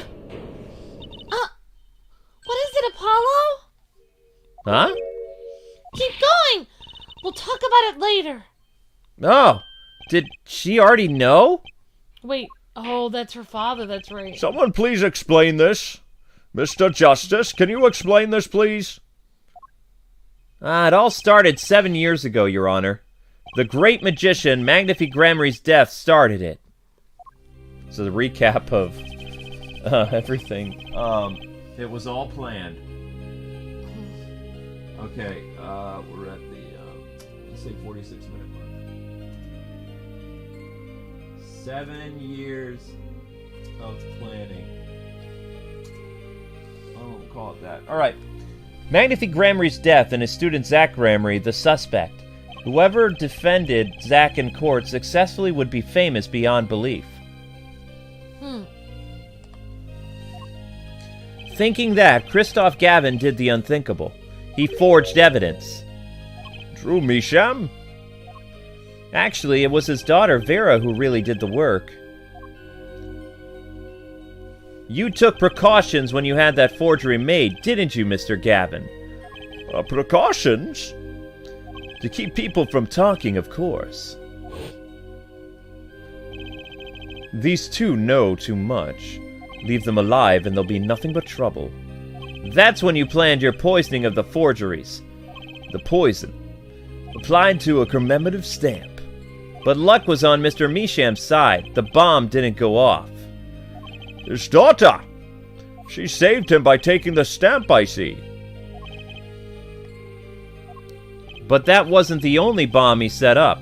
What is it, Apollo? Huh? Keep going! We'll talk about it later. Oh, did she already know? Wait, oh, that's her father, that's right. Someone please explain this. Mr. Justice, can you explain this, please? It all started 7 years ago, Your Honor. The great magician Magnifique Gramery's death started it. So the recap of everything. It was all planned. Okay, we're at the, let's say 46-minute mark. 7 years of planning. Oh, we'll call it that. Alright. Magnifique Gramery's death and his student Zach Gramery, the suspect. Whoever defended Zach in court successfully would be famous beyond belief. Thinking that, Christoph Gavin did the unthinkable. He forged evidence. Drew Measham? Actually, it was his daughter, Vera, who really did the work. You took precautions when you had that forgery made, didn't you, Mr. Gavin? Precautions? To keep people from talking, of course. These two know too much. Leave them alive and there'll be nothing but trouble. That's when you planned your poisoning of the forgeries. The poison. Applied to a commemorative stamp. But luck was on Mr. Measham's side. The bomb didn't go off. His daughter! She saved him by taking the stamp, I see. But that wasn't the only bomb he set up.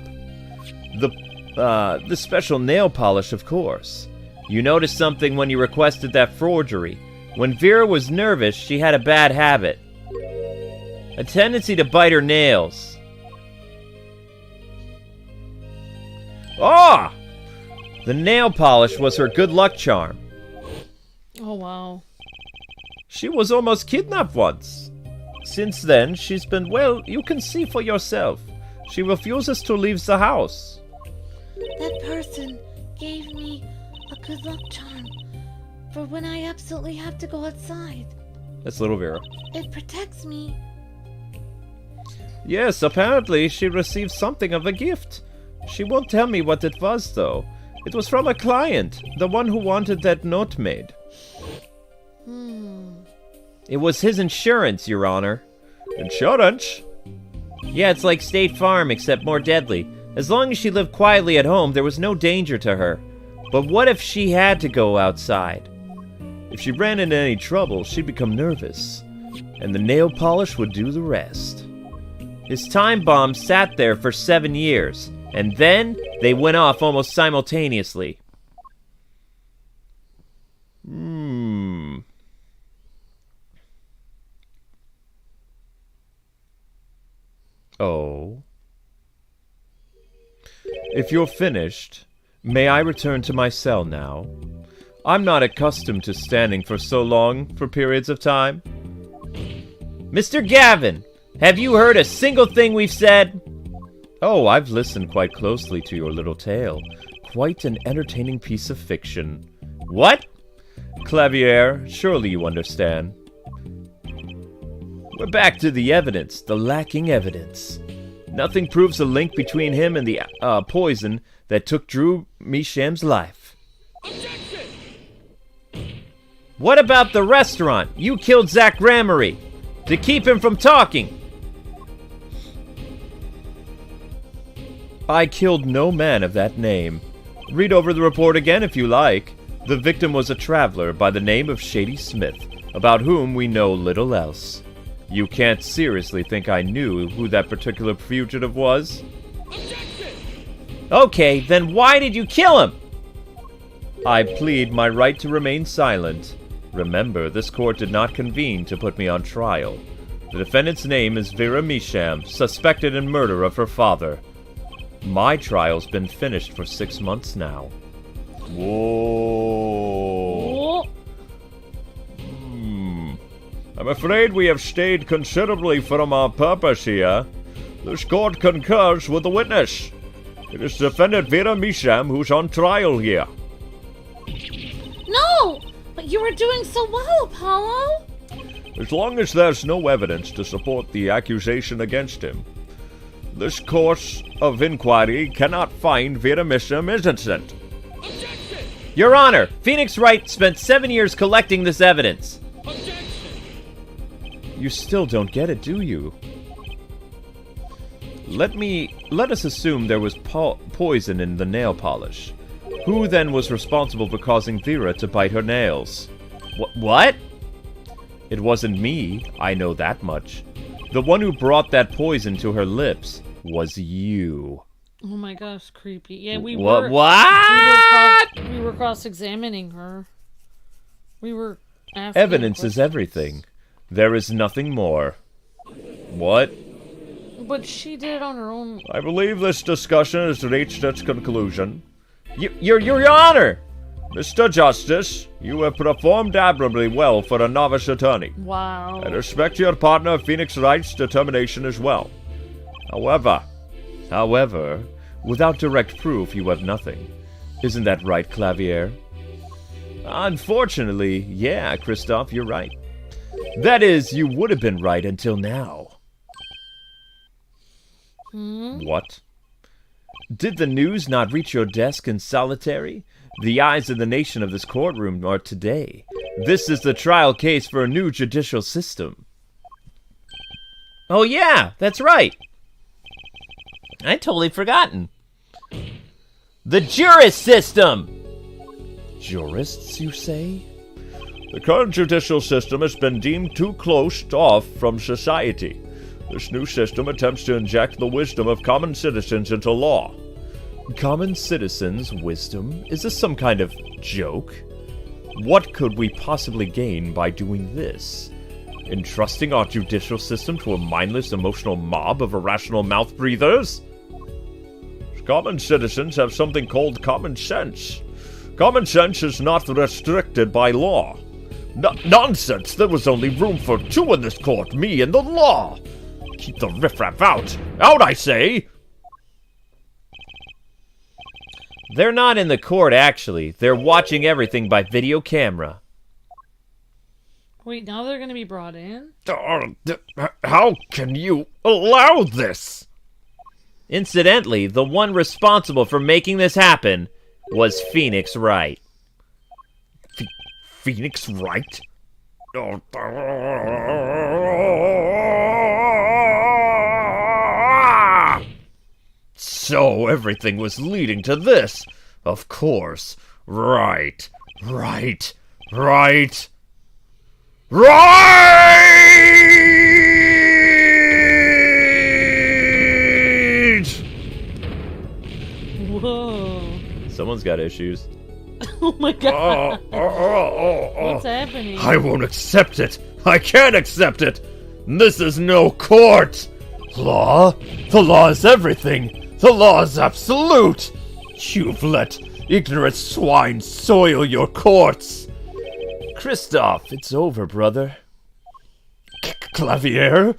The special nail polish, of course. You noticed something when you requested that forgery. When Vera was nervous, she had a bad habit. A tendency to bite her nails. Ah! The nail polish was her good luck charm. Oh, wow. She was almost kidnapped once. Since then, she's been, well, you can see for yourself. She refuses to leave the house. That person gave me a good luck charm for when I absolutely have to go outside. That's little Vera. It protects me. Yes, apparently she received something of a gift. She won't tell me what it was, though. It was from a client, the one who wanted that note made. It was his insurance, Your Honor. Insurance? Yeah, it's like State Farm, except more deadly. As long as she lived quietly at home, there was no danger to her. But what if she had to go outside? If she ran into any trouble, she'd become nervous. And the nail polish would do the rest. His time bomb sat there for 7 years. And then, they went off almost simultaneously. Oh. If you're finished, may I return to my cell now? I'm not accustomed to standing for so long for periods of time. Mr. Gavin, have you heard a single thing we've said? Oh, I've listened quite closely to your little tale. Quite an entertaining piece of fiction. What? Clavier, surely you understand. We're back to the evidence, the lacking evidence. Nothing proves a link between him and the poison that took Drew Measham's life. Objection! What about the restaurant? You killed Zach Gramery. to keep him from talking. I killed no man of that name. Read over the report again if you like. The victim was a traveler by the name of Shady Smith, about whom we know little else. You can't seriously think I knew who that particular fugitive was? Objection! Okay, then why did you kill him? I plead my right to remain silent. Remember, this court did not convene to put me on trial. The defendant's name is Vera Misham, suspected in murder of her father. My trial's been finished for 6 months now. Whoa. I'm afraid we have stayed considerably from our purpose here. This court concurs with the witness. It is defendant Vera Misham who's on trial here. No! But you were doing so well, Apollo! As long as there's no evidence to support the accusation against him, this course of inquiry cannot find Vera Misham innocent. Objection! Your Honor, Phoenix Wright spent 7 years collecting this evidence. Objection! You still don't get it, do you? Let us assume there was poison in the nail polish. Who then was responsible for causing Vera to bite her nails? What? It wasn't me, I know that much. The one who brought that poison to her lips was you. Oh my gosh, creepy. Yeah, we What? We were cross-examining her. We were asking Evidence is questions. everything. There is nothing more. What? But she did it on her own. I believe this discussion has reached its conclusion. Your Honor! Mr. Justice, you have performed admirably well for a novice attorney. Wow. I respect your partner Phoenix Wright's determination as well. However, without direct proof, you have nothing. Isn't that right, Clavier? Unfortunately, yeah, Kristoff, you're right. That is, you would have been right until now. What? Did the news not reach your desk in solitary? The eyes of the nation of this courtroom are today. This is the trial case for a new judicial system. Oh yeah, that's right. I'd totally forgotten. The jurist system! Jurists, you say? the current judicial system has been deemed too closed off from society. This new system attempts to inject the wisdom of common citizens into law. Common citizens' wisdom? Is this some kind of joke? What could we possibly gain by doing this? Entrusting our judicial system to a mindless, emotional mob of irrational mouth-breathers? Common citizens have something called common sense. Common sense is not restricted by law. Nonsense! There was only room for two in this court, me and the law! Keep the riffraff out! Out, I say! They're not in the court, actually. They're watching everything by video camera. Wait, now they're gonna be brought in? How can you allow this? Incidentally, the one responsible for making this happen was Phoenix Wright. Phoenix Wright? So everything was leading to this. Of course. Right. Whoa. Someone's got issues. Oh my god. What's happening? I won't accept it. I can't accept it. This is no court. Law? The law is everything. The law is absolute. You've let ignorant swine soil your courts. Kristoff, it's over, brother. Clavier?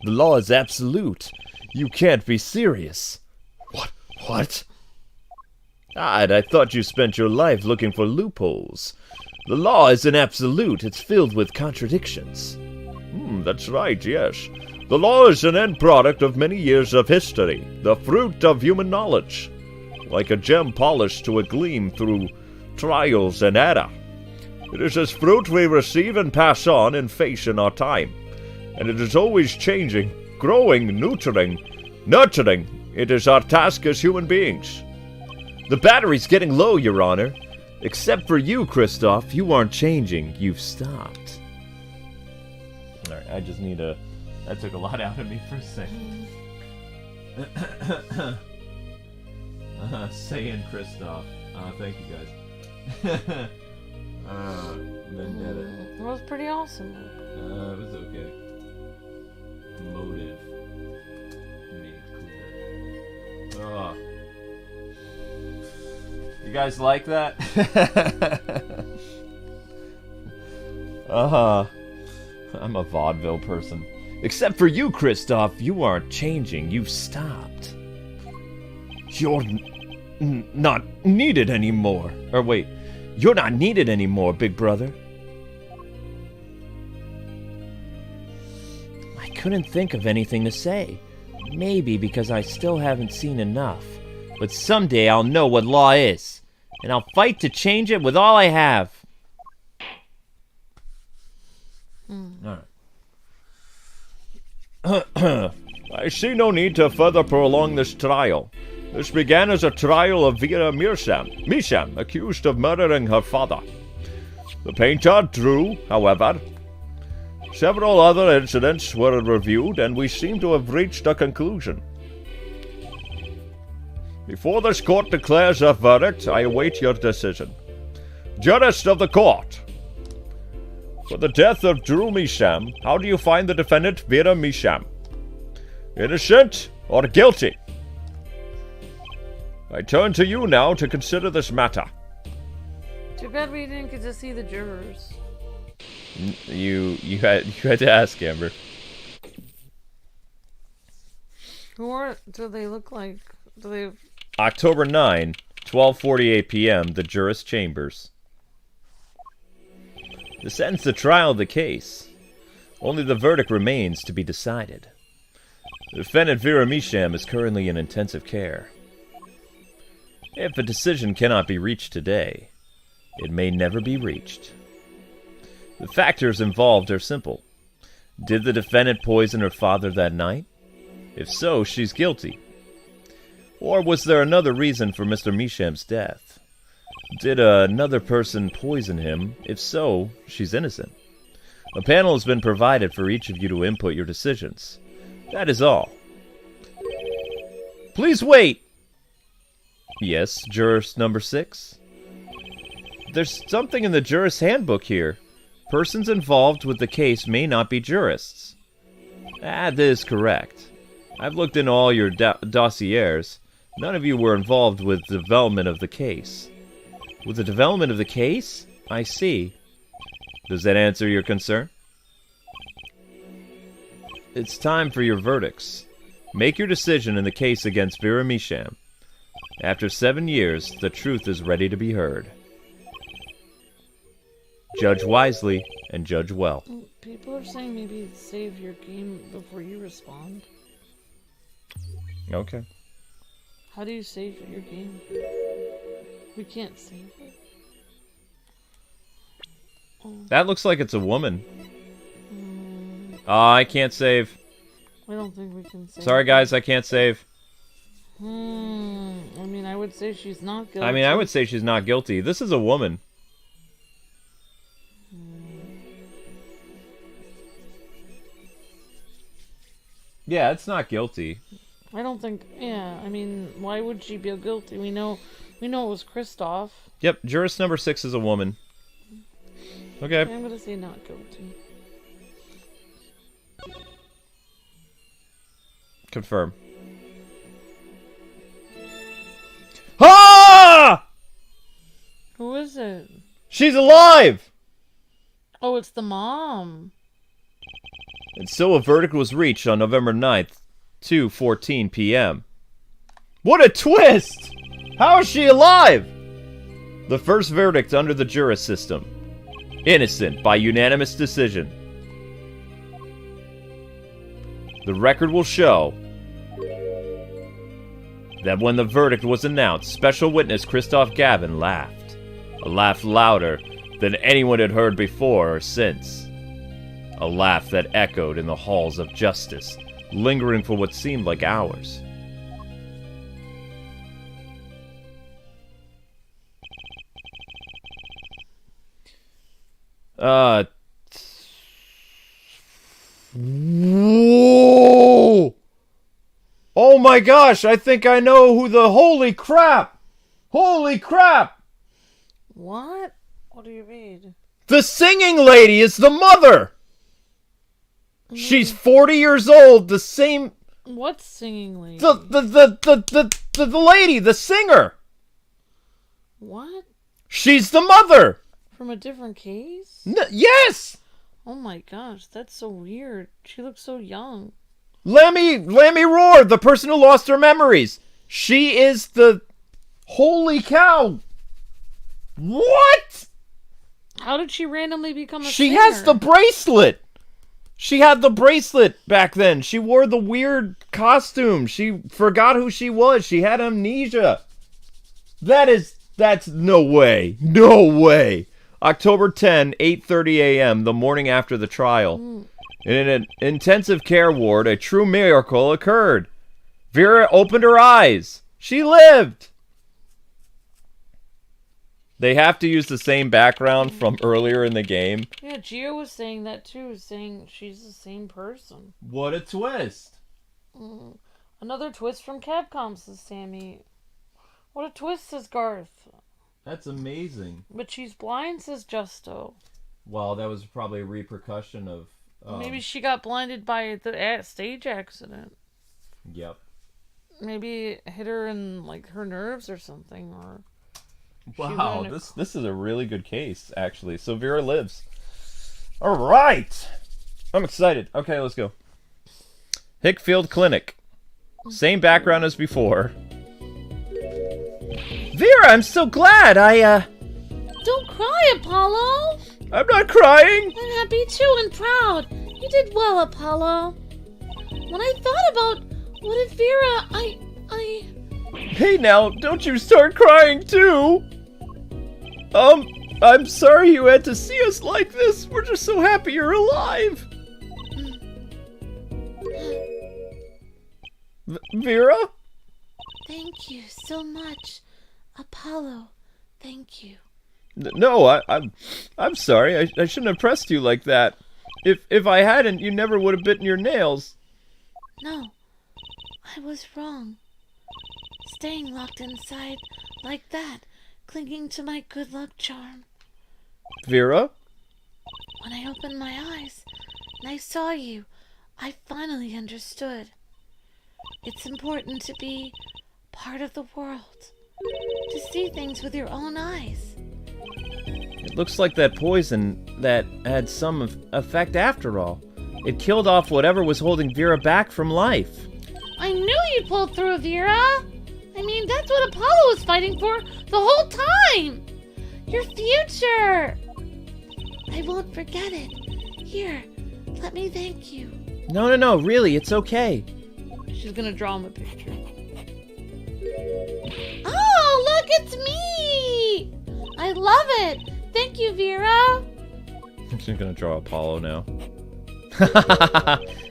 The law is absolute. You can't be serious. What? I thought you spent your life looking for loopholes. The law isn't absolute. It's filled with contradictions. That's right, yes. The law is an end product of many years of history, the fruit of human knowledge. Like a gem polished to a gleam through trials and error. It is this fruit we receive and pass on and face in our time. and it is always changing, growing, nurturing. It is our task as human beings. The battery's getting low, Your Honor. Except for you, Kristoff, you aren't changing. You've stopped. Alright, I just need a... That took a lot out of me for a second. Saying Kristoff. Thank you guys. Vendetta. That was pretty awesome. It was okay. Motive. Made clear. You guys like that? I'm a vaudeville person. Except for you, Kristoff, you aren't changing. You've stopped. You're not needed anymore. Or wait, you're not needed anymore, big brother. I couldn't think of anything to say. Maybe because I still haven't seen enough. But someday I'll know what law is. And I'll fight to change it with all I have. Alright. I see no need to further prolong this trial. This began as a trial of Vera Misham, accused of murdering her father. The painter drew, however. Several other incidents were reviewed, and we seem to have reached a conclusion. Before this court declares a verdict, I await your decision. Jurist of the court. For the death of Drew Misham, how do you find the defendant Vera Misham? Innocent or guilty? I turn to you now to consider this matter. Too bad we didn't get to see the jurors. You had to ask, Amber. Who do they look like? Do they... October 9, 12:48 p.m. The Juris Chambers. This ends the trial of the case. Only the verdict remains to be decided. The defendant Vera Misham is currently in intensive care. If a decision cannot be reached today, it may never be reached. The factors involved are simple. Did the defendant poison her father that night? If so, she's guilty. Or was there another reason for Mr. Misham's death? Did another person poison him? If so, she's innocent. A panel has been provided for each of you to input your decisions. That is all. Please wait! Yes, jurist number 6? There's something in the jurist handbook here. Persons involved with the case may not be jurists. That is correct. I've looked into all your dossiers. None of you were involved with the development of the case. With the development of the case? I see. Does that answer your concern? It's time for your verdicts. Make your decision in the case against Vera Misham. After 7 years, the truth is ready to be heard. Judge wisely and judge well. People are saying maybe save your game before you respond. Okay. How do you save your game? We can't save it. That looks like it's a woman. I can't save. I don't think we can save. Sorry guys, I can't save. I mean, I would say she's not guilty. I mean, I would say she's not guilty. This is a woman. Yeah, it's not guilty. I don't think. Yeah, I mean, why would she be guilty? We know it was Kristoff. Yep, jurist number 6 is a woman. Okay. I'm gonna say not guilty. Confirm. Ah! Who is it? She's alive! Oh, it's the mom. And so a verdict was reached on November 9th, 2:14 p.m. What a twist! How is she alive? The first verdict under the juris system. Innocent by unanimous decision. The record will show that when the verdict was announced, special witness Christoph Gavin laughed. A laugh louder than anyone had heard before or since. A laugh that echoed in the halls of justice, lingering for what seemed like hours. Whoa! Oh my gosh, I think I know who the... Holy crap! Holy crap! What? What do you mean? The singing lady is the mother! She's 40 years old, the same... What singing lady? The lady, the singer! What? She's the mother! From a different case? Yes! Oh my gosh, that's so weird. She looks so young. Lammy Roar, the person who lost her memories. She is the... Holy cow! What? How did she randomly become a She singer? has the bracelet! She had the bracelet back then. She wore the weird costume. She forgot who she was. She had amnesia. That's no way. No way. October 10, 8:30 a.m., the morning after the trial. In an intensive care ward, a true miracle occurred. Vera opened her eyes. She lived. They have to use the same background from earlier in the game. Yeah, Gio was saying that too, saying she's the same person. What a twist. Another twist from Capcom, says Sammy. What a twist, says Garth. That's amazing. But she's blind, says Justo. Well, that was probably a repercussion of... Maybe she got blinded by the stage accident. Yep. Maybe it hit her in, like, her nerves or something, or... Wow, this is a really good case, actually. So Vera lives. All right. I'm excited. Okay, let's go. Hickfield Clinic. Same background as before. Vera, I'm so glad. Don't cry, Apollo. I'm not crying. I'm happy too and proud. You did well, Apollo. When I thought about what if Vera, Hey now, don't you start crying too. I'm sorry you had to see us like this. We're just so happy you're alive. Vera? Thank you so much, Apollo. Thank you. No, I'm sorry. I shouldn't have pressed you like that. If I hadn't, you never would have bitten your nails. No, I was wrong. Staying locked inside like that, clinging to my good luck charm. Vera? When I opened my eyes and I saw you, I finally understood. It's important to be part of the world, to see things with your own eyes. It looks like that poison that had some effect after all. It killed off whatever was holding Vera back from life. I knew you'd pull through, Vera! I mean, that's what Apollo was fighting for the whole time! Your future! I won't forget it. Here, let me thank you. No, really, it's okay. She's gonna draw him a picture. Oh, look, it's me! I love it! Thank you, Vera! She's gonna draw Apollo now.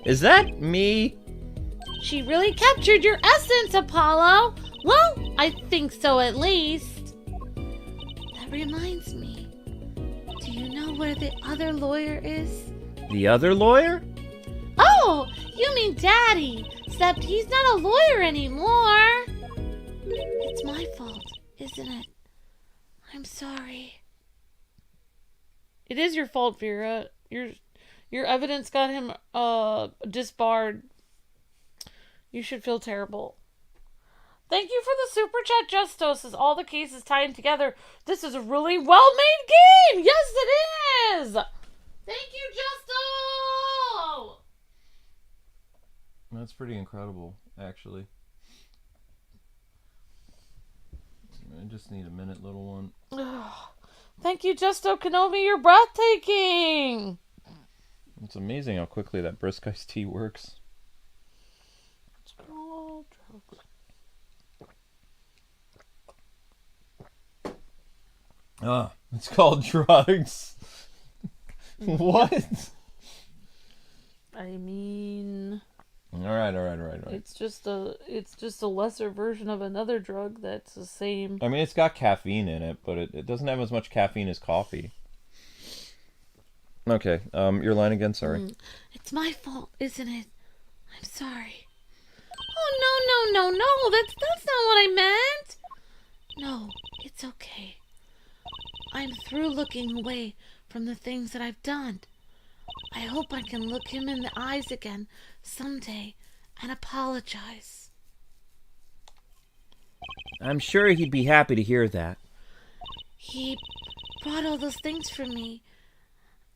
Is that me? She really captured your essence, Apollo! Well, I think so at least. That reminds me. Do you know where the other lawyer is? The other lawyer? Oh, you mean Daddy. Except he's not a lawyer anymore. It's my fault, isn't it? I'm sorry. It is your fault, Vera. Your evidence got him disbarred. You should feel terrible. Thank you for the super chat, Justo. Says all the cases tied together. This is a really well-made game. Yes, it is. Thank you, Justo. That's pretty incredible, actually. I just need a minute, little one. Thank you, Justo Kenobi. You're breathtaking. It's amazing how quickly that brisk iced tea works. It's called drugs. What? I mean, All right. it's just a lesser version of another drug that's the same. I mean, it's got caffeine in it, but it doesn't have as much caffeine as coffee. Okay, your line again, sorry. It's my fault, isn't it? I'm sorry. Oh, no. That's not what I meant. No, it's okay. I'm through looking away from the things that I've done. I hope I can look him in the eyes again someday and apologize. I'm sure he'd be happy to hear that. He brought all those things for me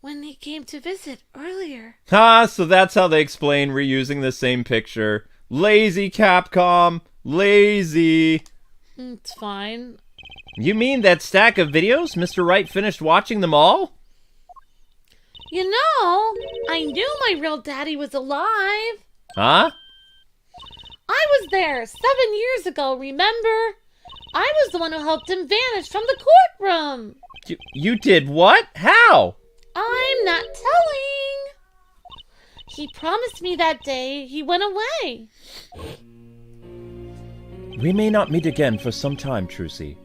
when he came to visit earlier. So that's how they explain reusing the same picture. Lazy, Capcom. Lazy. It's fine. You mean that stack of videos? Mr. Wright finished watching them all? You know, I knew my real daddy was alive. Huh? I was there 7 years ago, remember? I was the one who helped him vanish from the courtroom. You did what? How? I'm not telling. He promised me that day he went away. We may not meet again for some time, Trucy.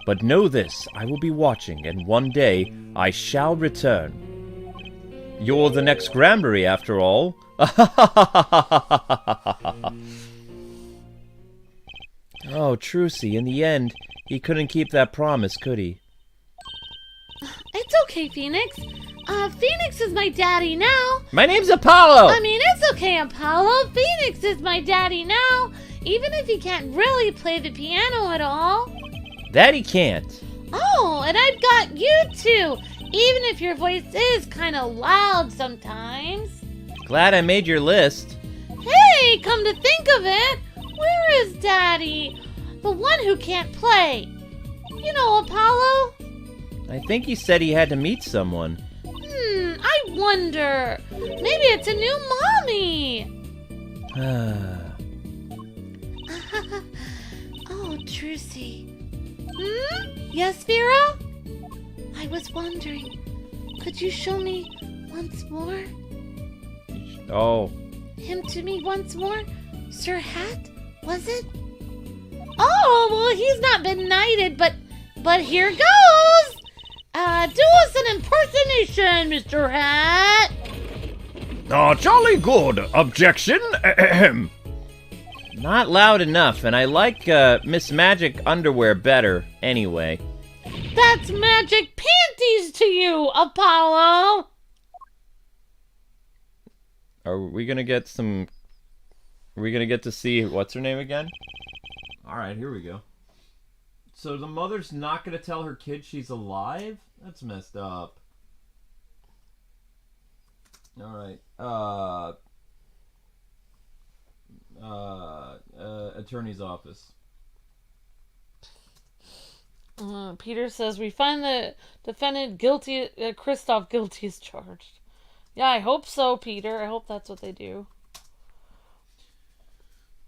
But know this, I will be watching, and one day I shall return. You're the next Granbury, after all. Oh, Trucy, in the end, he couldn't keep that promise, could he? It's okay, Phoenix. Phoenix is my daddy now. My name's Apollo! I mean, it's okay, Apollo. Phoenix is my daddy now. Even if he can't really play the piano at all. That he can't. Oh, and I've got you too. Even if your voice is kind of loud sometimes. Glad I made your list. Hey, come to think of it, where is Daddy? The one who can't play. You know, Apollo? I think he said he had to meet someone. I wonder. Maybe it's a new mommy. Oh, Trucy. Yes, Vera? I was wondering, could you show me once more? Oh. Him to me once more? Sir Hat, was it? Oh, well, he's not been knighted, but here goes! Do us an impersonation, Mr. Hat! Jolly good. Objection. Ahem. Not loud enough, and I like Miss Magic underwear better anyway. That's magic panties to you, Apollo! Are we gonna get some... Are we gonna get to see... What's her name again? Alright, here we go. So the mother's not gonna tell her kid she's alive? That's messed up. Alright. Attorney's office. Peter says, we find the defendant guilty, Kristoff guilty as charged. Yeah, I hope so, Peter. I hope that's what they do.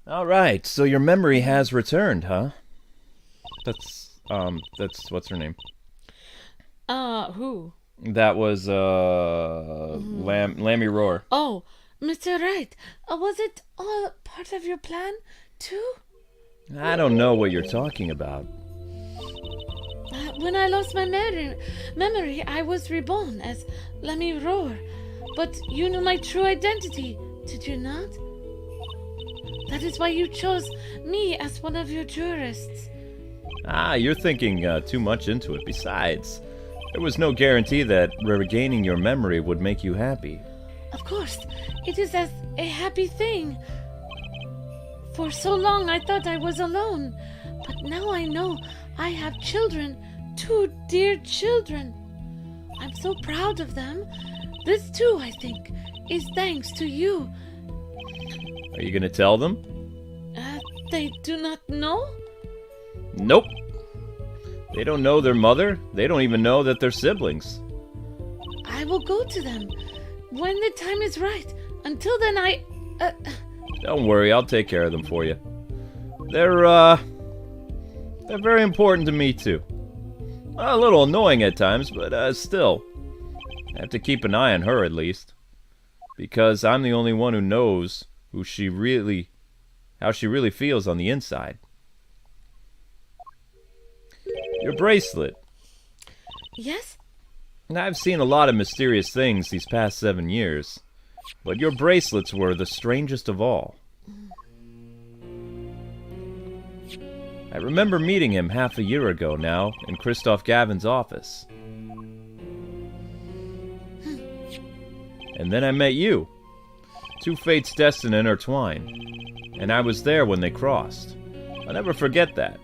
Alright, so your memory has returned, huh? That's what's her name? Who? That was, Lammy Roar. Oh, Mr. Wright, was it all part of your plan, too? I don't know what you're talking about. When I lost my memory, I was reborn as Lammy Roar. But you knew my true identity, did you not? That is why you chose me as one of your jurists. You're thinking too much into it. Besides, there was no guarantee that regaining your memory would make you happy. Of course, it is as a happy thing. For so long I thought I was alone, but now I know I have children, 2 dear children. I'm so proud of them. This too, I think, is thanks to you. Are you gonna tell them? They do not know? Nope. They don't know their mother. They don't even know that they're siblings. I will go to them when the time is right. Until then, Don't worry, I'll take care of them for you. They're very important to me, too. A little annoying at times, but still. I have to keep an eye on her, at least. Because I'm the only one who knows how she really feels on the inside. Your bracelet. Yes? And I've seen a lot of mysterious things these past 7 years, but your bracelets were the strangest of all. I remember meeting him half a year ago now in Christoph Gavin's office. And then I met you. Two fates destined and intertwined, and I was there when they crossed. I'll never forget that.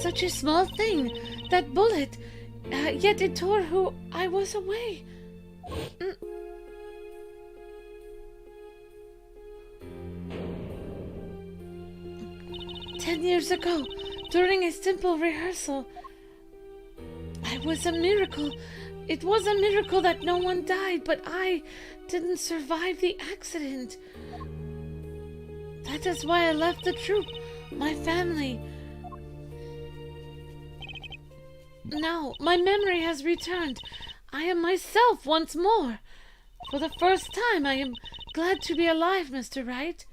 Such a small thing, that bullet, yet it tore who I was away. 10 years ago, during a simple rehearsal, I was a miracle. It was a miracle that no one died, but I didn't survive the accident. That is why I left the troupe, my family. Now, my memory has returned. I am myself once more. For the first time, I am glad to be alive, Mr. Wright.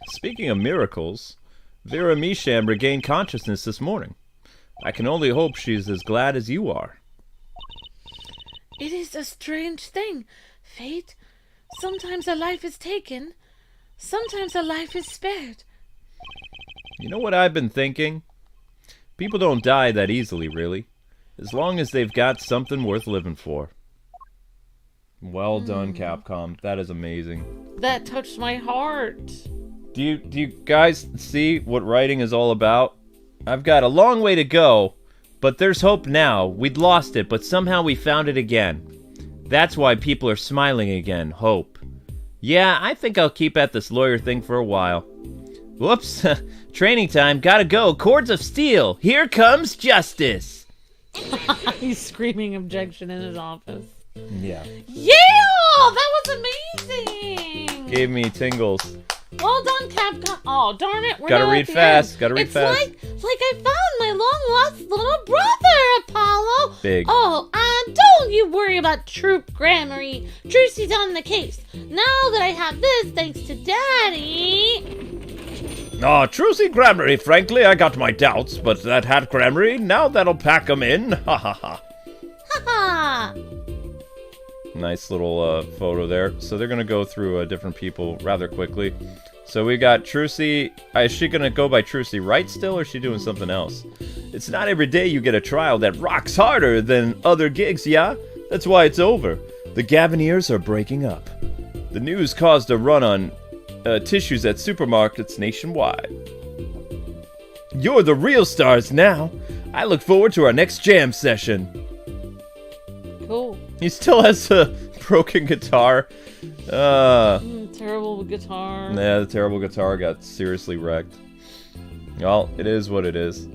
Speaking of miracles, Vera Misham regained consciousness this morning. I can only hope she's as glad as you are. It is a strange thing, fate. Sometimes a life is taken, sometimes a life is spared. You know what I've been thinking? People don't die that easily, really. As long as they've got something worth living for. Well done, Capcom. That is amazing. That touched my heart. Do you guys see what writing is all about? I've got a long way to go, but there's hope now. We'd lost it, but somehow we found it again. That's why people are smiling again. Hope. Yeah, I think I'll keep at this lawyer thing for a while. Whoops. Training time. Gotta go. Cords of steel. Here comes justice. He's screaming objection in his office. Yeah. Yeah! That was amazing! Gave me tingles. Well done, Capcom. Oh, darn it. Gotta read fast. Gotta read fast. It's like I found my long-lost little brother, Apollo. Big. Oh, don't you worry about troop grammary. Trucy's on the case. Now that I have this, thanks to Daddy. Oh, Trucy Grammary, frankly, I got my doubts, but that hat Grammary, now that'll pack 'em in. Ha ha ha. Ha ha. Nice little photo there. So they're going to go through different people rather quickly. So we got Trucy. Is she going to go by Trucy Wright still, or is she doing something else? It's not every day you get a trial that rocks harder than other gigs, yeah? That's why it's over. The Gaviniers are breaking up. The news caused a run on tissues at supermarkets nationwide. You're the real stars now. I look forward to our next jam session. Cool. He still has a broken guitar. Terrible guitar. Yeah, the terrible guitar got seriously wrecked. Well, it is what it is.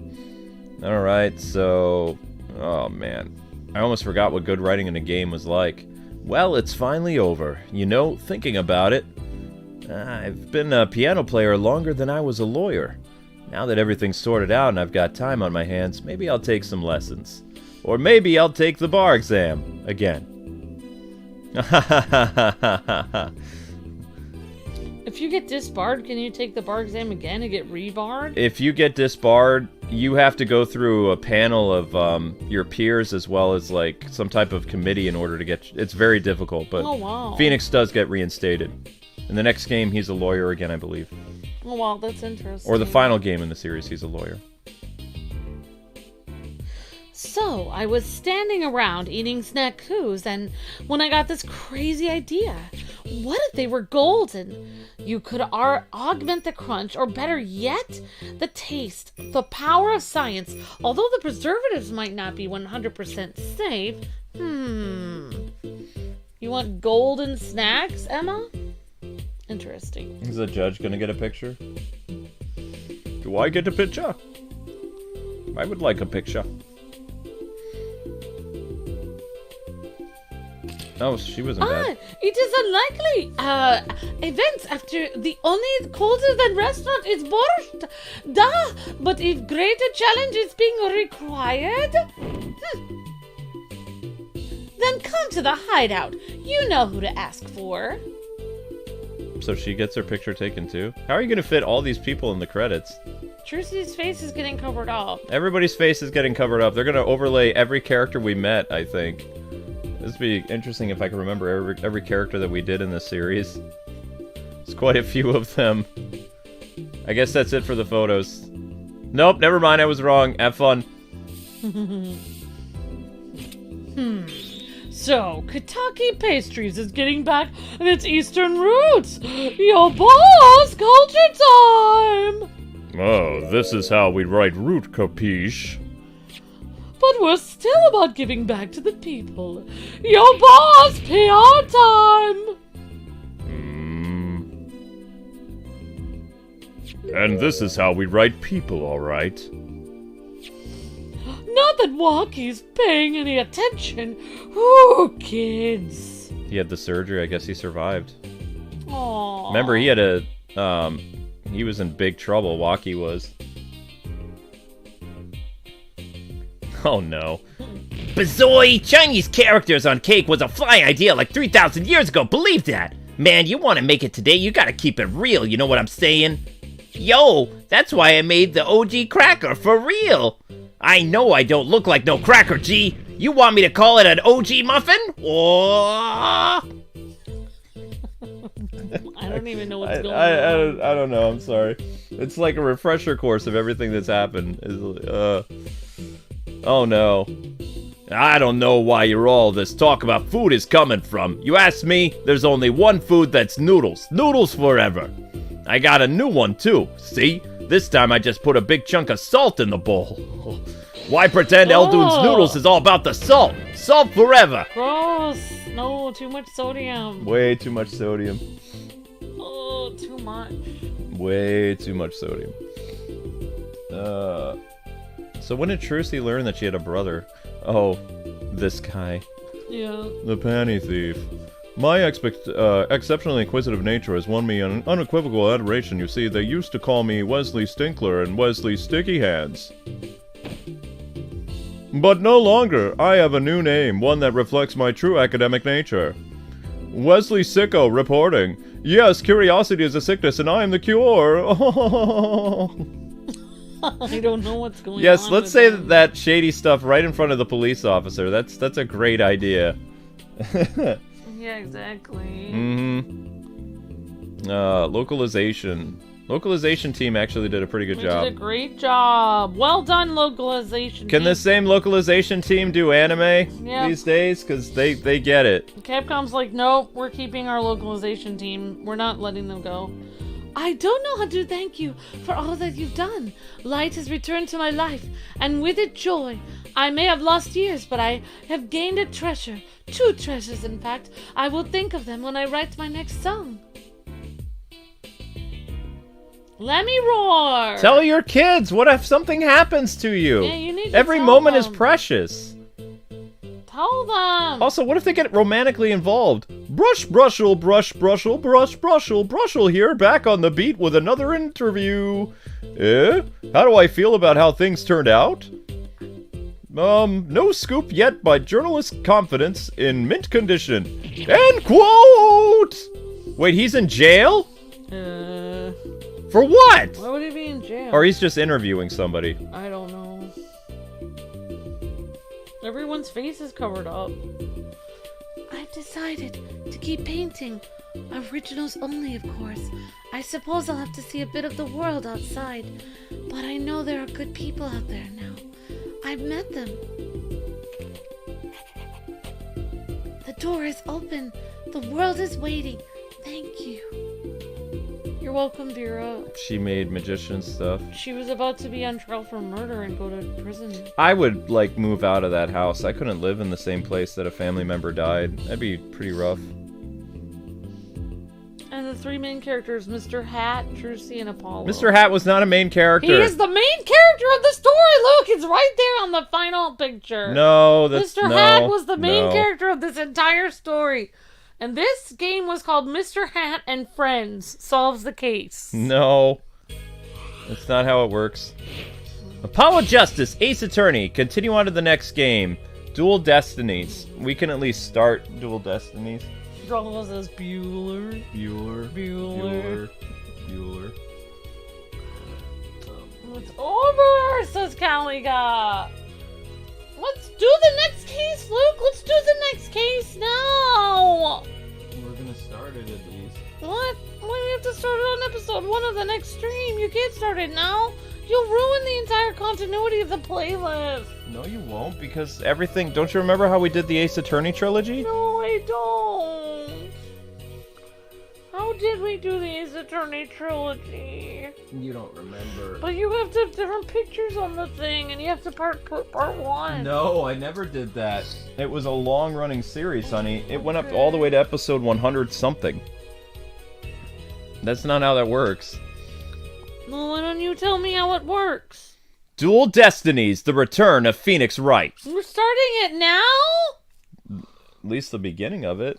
Alright, so... Oh, man. I almost forgot what good writing in a game was like. Well, it's finally over. You know, thinking about it, I've been a piano player longer than I was a lawyer. Now that everything's sorted out and I've got time on my hands, maybe I'll take some lessons. Or maybe I'll take the bar exam again. If you get disbarred, can you take the bar exam again and get rebarred? If you get disbarred, you have to go through a panel of your peers as well as like some type of committee in order to get... It's very difficult, but Oh, wow. Phoenix does get reinstated. In the next game, he's a lawyer again, I believe. Oh, wow, that's interesting. Or the final game in the series, he's a lawyer. So, I was standing around eating snack coos, and when I got this crazy idea, what if they were golden? You could augment the crunch, or better yet, the taste, the power of science. Although the preservatives might not be 100% safe, You want golden snacks, Emma? Interesting. Is the judge gonna get a picture? Do I get a picture? I would like a picture. Oh, she was in bed. It is unlikely. Events after the only colder than restaurant is borscht. Duh. But if greater challenge is being required... Then come to the hideout. You know who to ask for. So she gets her picture taken too? How are you gonna fit all these people in the credits? Trucy's face is getting covered up. Everybody's face is getting covered up. They're gonna overlay every character we met, I think. This would be interesting if I can remember every character that we did in this series. There's quite a few of them. I guess that's it for the photos. Nope, never mind, I was wrong. Have fun. So, Kentucky Pastries is getting back in its eastern roots. Yo, boss, culture time! Oh, this is how we write root, capiche? But we're still about giving back to the people. Yo, boss, PR time! And this is how we write people, alright? Not that Walkie's paying any attention. Ooh, kids. He had the surgery, I guess he survived. Aww. Remember, he had a, he was in big trouble, Walkie was. Oh no. Bazoy! Chinese characters on cake was a fly idea like 3,000 years ago, believe that! Man, you want to make it today, you gotta keep it real, you know what I'm saying? Yo, that's why I made the OG cracker, for real! I know I don't look like no cracker, G! You want me to call it an OG muffin? Oh! I don't even know what's going on. I don't know, I'm sorry. It's like a refresher course of everything that's happened. Oh no. I don't know why all this talk about food is coming from. You ask me, there's only one food that's noodles. Noodles forever. I got a new one too, see? This time I just put a big chunk of salt in the bowl. Why pretend Eldoon's noodles is all about the salt? Salt forever. Gross. No, too much sodium. Way too much sodium. Oh, too much. Way too much sodium. So when did Trucy learn that she had a brother? Oh, this guy. Yeah. The panty thief. My exceptionally inquisitive nature has won me an unequivocal adoration. You see, they used to call me Wesley Stinkler and Wesley Sticky Hands. But no longer. I have a new name, one that reflects my true academic nature. Wesley Sicko reporting. Yes, curiosity is a sickness and I am the cure. I don't know what's going on. Yes, let's say that shady stuff right in front of the police officer. That's a great idea. Yeah, exactly. Localization. Localization team actually did a pretty good job. Did a great job. Well done, localization Can team. the same localization team do anime these days? Because they get it. Capcom's like, nope, we're keeping our localization team. We're not letting them go. I don't know how to thank you for all that you've done. Light has returned to my life, and with it joy. I may have lost years, but I have gained a treasure. 2 treasures, in fact. I will think of them when I write my next song. Let me roar! Tell your kids, what if something happens to you? Yeah, you need to Every tell moment is them. precious. Tell them! Also, what if they get romantically involved? Brushel, Brushel here, back on the beat with another interview. How do I feel about how things turned out? No scoop yet, by journalist confidence in mint condition. End quote! Wait, he's in jail? For what? Why would he be in jail? Or he's just interviewing somebody. I don't know. Everyone's face is covered up. I've decided to keep painting. Originals only, of course. I suppose I'll have to see a bit of the world outside. But I know there are good people out there now. I've met them. The door is open. The world is waiting. Thank you. You're welcome, Vera. She made magician stuff. She was about to be on trial for murder and go to prison. I would, like, move out of that house. I couldn't live in the same place that a family member died. That'd be pretty rough. And the 3 main characters, Mr. Hat, Trucy, and Apollo. Mr. Hat was not a main character. He is the main character of the story, Luke! It's right there on the final picture. No, that's... Mr. Hat was the main character of this entire story. And this game was called Mr. Hat and Friends Solves the Case. No. That's not how it works. Apollo Justice, Ace Attorney. Continue on to the next game. Dual Destinies. We can at least start Dual Destinies. Drungle says Bueller. Bueller. It's over, says Caliga. Let's do the next case, Luke. Let's do the next case now. We're gonna start it at least. What? Why do we have to start it on episode 1 of the next stream? You can't start it now. You'll ruin the entire continuity of the playlist. No, you won't, because everything... Don't you remember how we did the Ace Attorney Trilogy? No, I don't. How did we do the Ace Attorney Trilogy? You don't remember. But you have to have different pictures on the thing, and you have to put part 1. No, I never did that. It was a long-running series, honey. It went up all the way to episode 100-something. That's not how that works. Well, why don't you tell me how it works? Dual Destinies, the return of Phoenix Wright. We're starting it now? At least the beginning of it.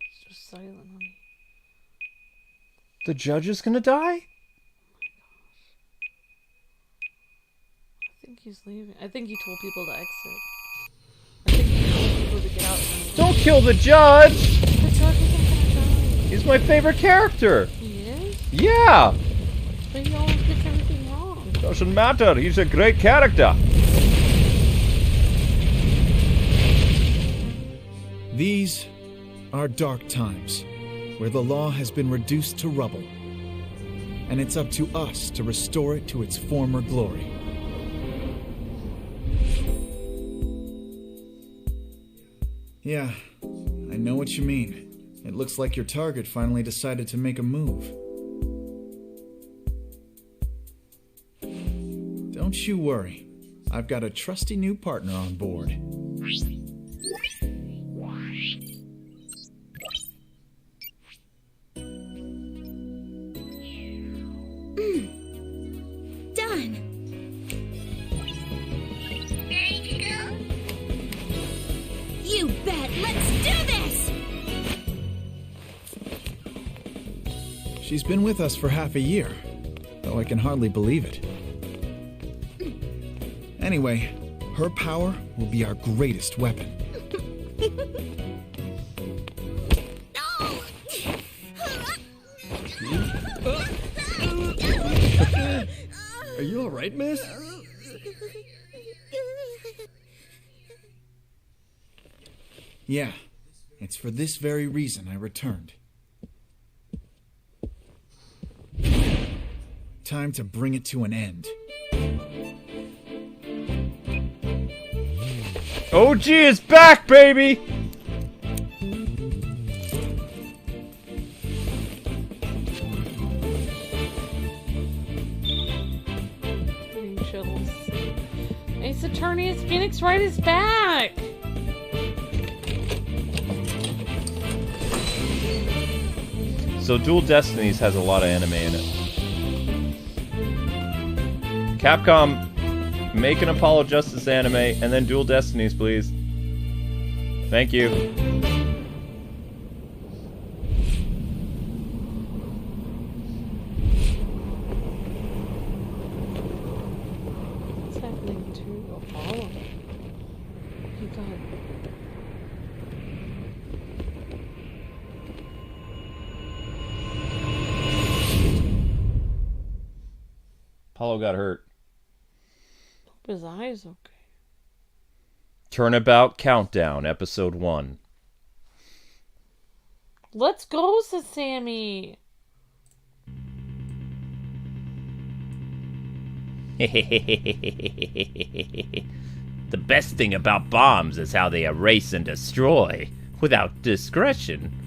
It's just silent, honey. The judge is gonna die? I think he's leaving. I think he told people to exit. I think he told people to get out. Don't kill the judge! The judge isn't gonna die. He's my favorite character. He is? Yeah! But he always gets everything wrong. Doesn't matter. He's a great character. These are dark times, where the law has been reduced to rubble, and it's up to us to restore it to its former glory. Yeah, I know what you mean. It looks like your target finally decided to make a move. Don't you worry. I've got a trusty new partner on board. Done. You bet. Let's do this. She's been with us for half a year, though I can hardly believe it. Anyway, her power will be our greatest weapon. Are you alright, miss? Yeah, it's for this very reason I returned. Time to bring it to an end. OG is back, baby! Getting chills. Ace Attorney is Phoenix Wright is back! So Dual Destinies has a lot of anime in it. Capcom, make an Apollo Justice anime, and then Dual Destinies, please. Thank you. What's happening to Apollo? He got... Apollo got hurt. Hope his eye's okay. Turnabout Countdown, Episode 1. Let's go, says Sammy. The best thing about bombs is how they erase and destroy without discretion.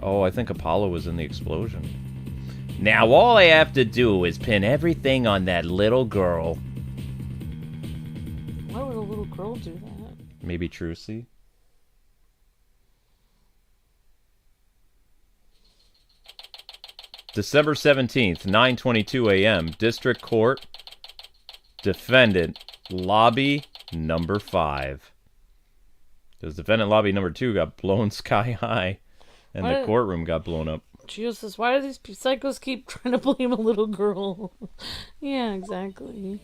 Oh, I think Apollo was in the explosion. Now all I have to do is pin everything on that little girl. Why would a little girl do that? Maybe Trucy? December 17th, 9:22 a.m. District Court. Defendant, lobby number 5. Because defendant lobby number 2 got blown sky high, and the courtroom got blown up. Jesus, why do these psychos keep trying to blame a little girl? Yeah, exactly.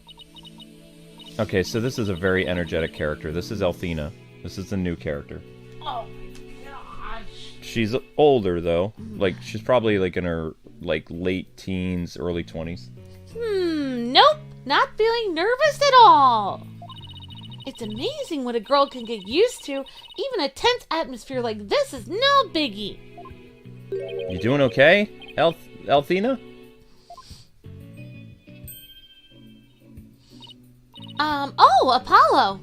Okay, so this is a very energetic character. This is Athena. This is the new character. Oh my gosh. She's older, though. Like, she's probably, like, in her, like, late teens, early 20s. Nope. Not feeling nervous at all. It's amazing what a girl can get used to. Even a tense atmosphere like this is no biggie. You doing okay, Athena? Oh, Apollo.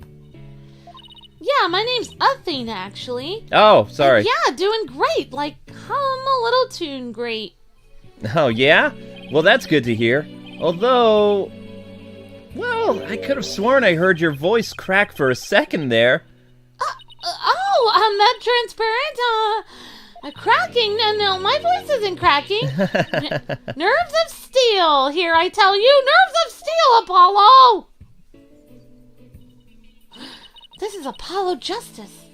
Yeah, my name's Athena, actually. Oh, sorry. Yeah, doing great. Like, hum a little tune great. Oh, yeah? Well, that's good to hear. Although, well, I could have sworn I heard your voice crack for a second there. I'm that transparent? Cracking? No, my voice isn't cracking. Nerves of steel, here I tell you. Nerves of steel, Apollo! This is Apollo Justice.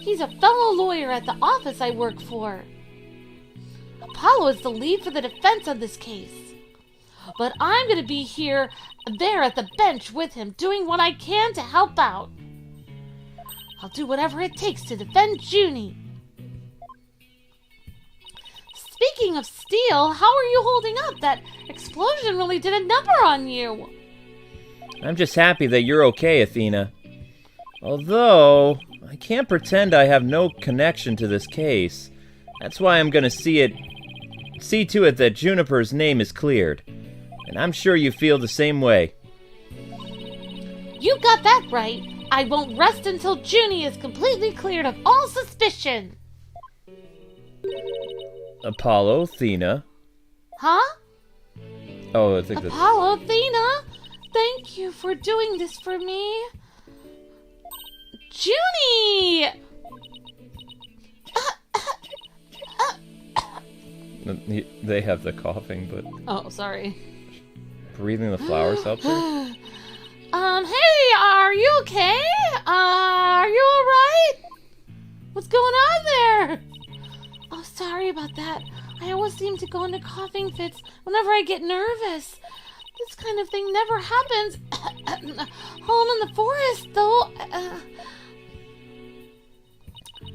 He's a fellow lawyer at the office I work for. Apollo is the lead for the defense of this case. But I'm going to be there at the bench with him, doing what I can to help out. I'll do whatever it takes to defend Junie. Speaking of steel, how are you holding up? That explosion really did a number on you. I'm just happy that you're okay, Athena. Although, I can't pretend I have no connection to this case. That's why I'm gonna see to it that Juniper's name is cleared. And I'm sure you feel the same way. You got that right. I won't rest until Junie is completely cleared of all suspicion. Apollo, Athena. Huh? Oh, I think that's... Apollo, Athena, thank you for doing this for me. Junie! They have the coughing, but... Oh, sorry. Breathing the flowers helps her? Hey, are you okay? Are you alright? What's going on there? Oh, sorry about that. I always seem to go into coughing fits whenever I get nervous. This kind of thing never happens home in the forest, though.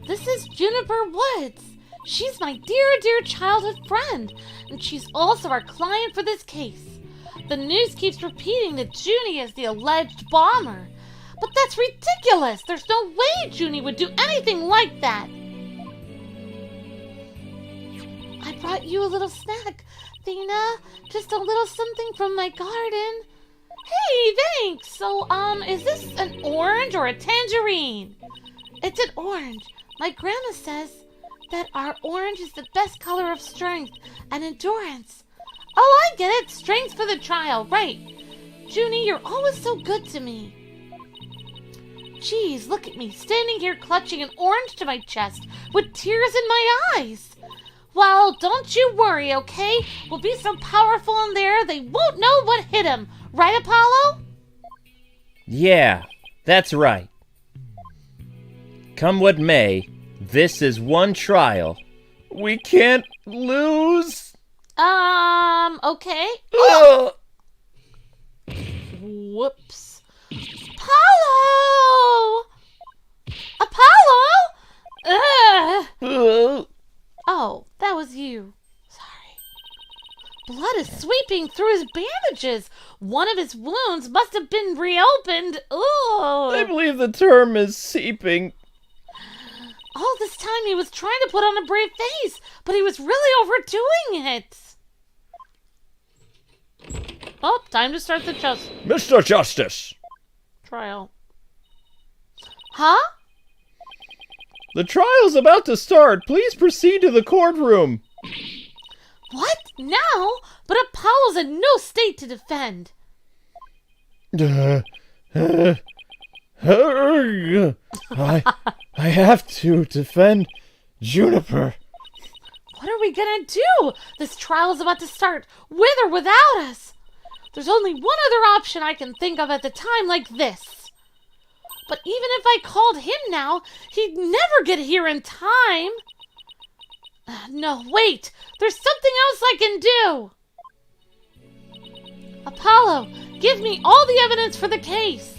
This is Juniper Woods. She's my dear childhood friend, and she's also our client for this case. The news keeps repeating that Junie is the alleged bomber, but that's ridiculous. There's no way Junie would do anything like that. I brought you a little snack, Athena. Just a little something from my garden. Hey, thanks. So, is this an orange or a tangerine? It's an orange. My grandma says that our orange is the best color of strength and endurance. Oh, I get it. Strength for the trial, right. Junie, you're always so good to me. Geez, look at me, standing here clutching an orange to my chest with tears in my eyes. Well, don't you worry, okay? We'll be so powerful in there, they won't know what hit him. Right, Apollo? Yeah, that's right. Come what may, this is one trial. We can't lose. Okay. Oh! Whoops. Apollo! Apollo? Oh, that was you. Sorry. Blood is sweeping through his bandages. One of his wounds must have been reopened. Ooh. I believe the term is seeping. All this time he was trying to put on a brave face, but he was really overdoing it. Oh, time to start the Mr. Justice! trial. Huh? The trial's about to start. Please proceed to the courtroom. What? Now? But Apollo's in no state to defend. I have to defend Juniper. What are we gonna do? This trial's about to start, with or without us. There's only one other option I can think of at the time like this. But even if I called him now, he'd never get here in time. No, wait. There's something else I can do. Apollo, give me all the evidence for the case.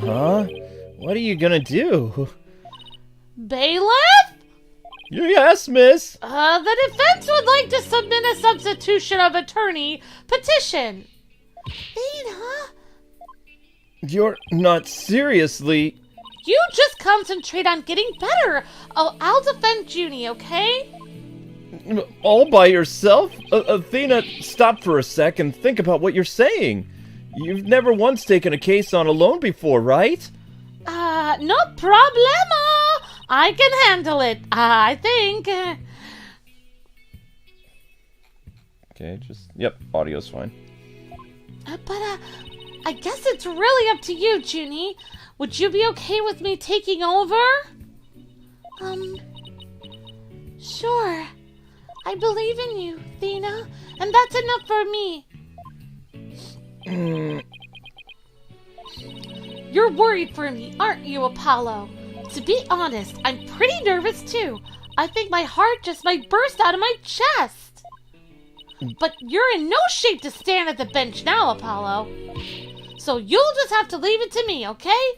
Huh? What are you gonna do? Bailiff? Yes, miss. The defense would like to submit a substitution of attorney petition. Athena? You're not seriously... You just concentrate on getting better. Oh, I'll defend Junie, okay? All by yourself? Athena, stop for a sec and think about what you're saying. You've never once taken a case on alone before, right? No problema. I can handle it, I think. Okay, yep, audio's fine. But I guess it's really up to you, Junie. Would you be okay with me taking over? Sure. I believe in you, Athena, and that's enough for me. You're worried for me, aren't you, Apollo? To be honest, I'm pretty nervous too. I think my heart just might burst out of my chest. But you're in no shape to stand at the bench now, Apollo. So you'll just have to leave it to me, okay?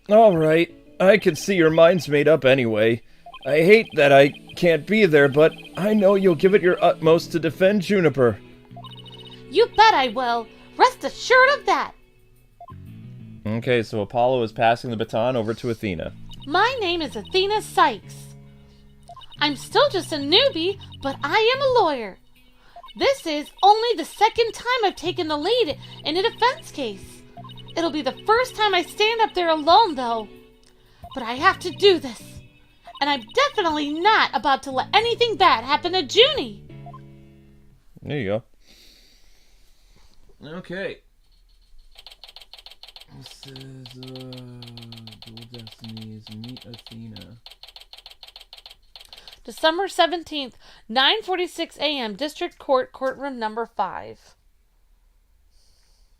All right. I can see your mind's made up anyway. I hate that I can't be there, but I know you'll give it your utmost to defend Juniper. You bet I will. Rest assured of that. Okay, so Apollo is passing the baton over to Athena. My name is Athena Sykes. I'm still just a newbie, but I am a lawyer. This is only the second time I've taken the lead in a defense case. It'll be the first time I stand up there alone, though. But I have to do this. And I'm definitely not about to let anything bad happen to Junie. There you go. Okay. This is, Dual Destinies, Meet Athena. December 17th, 9:46 a.m., District Court, Courtroom number 5.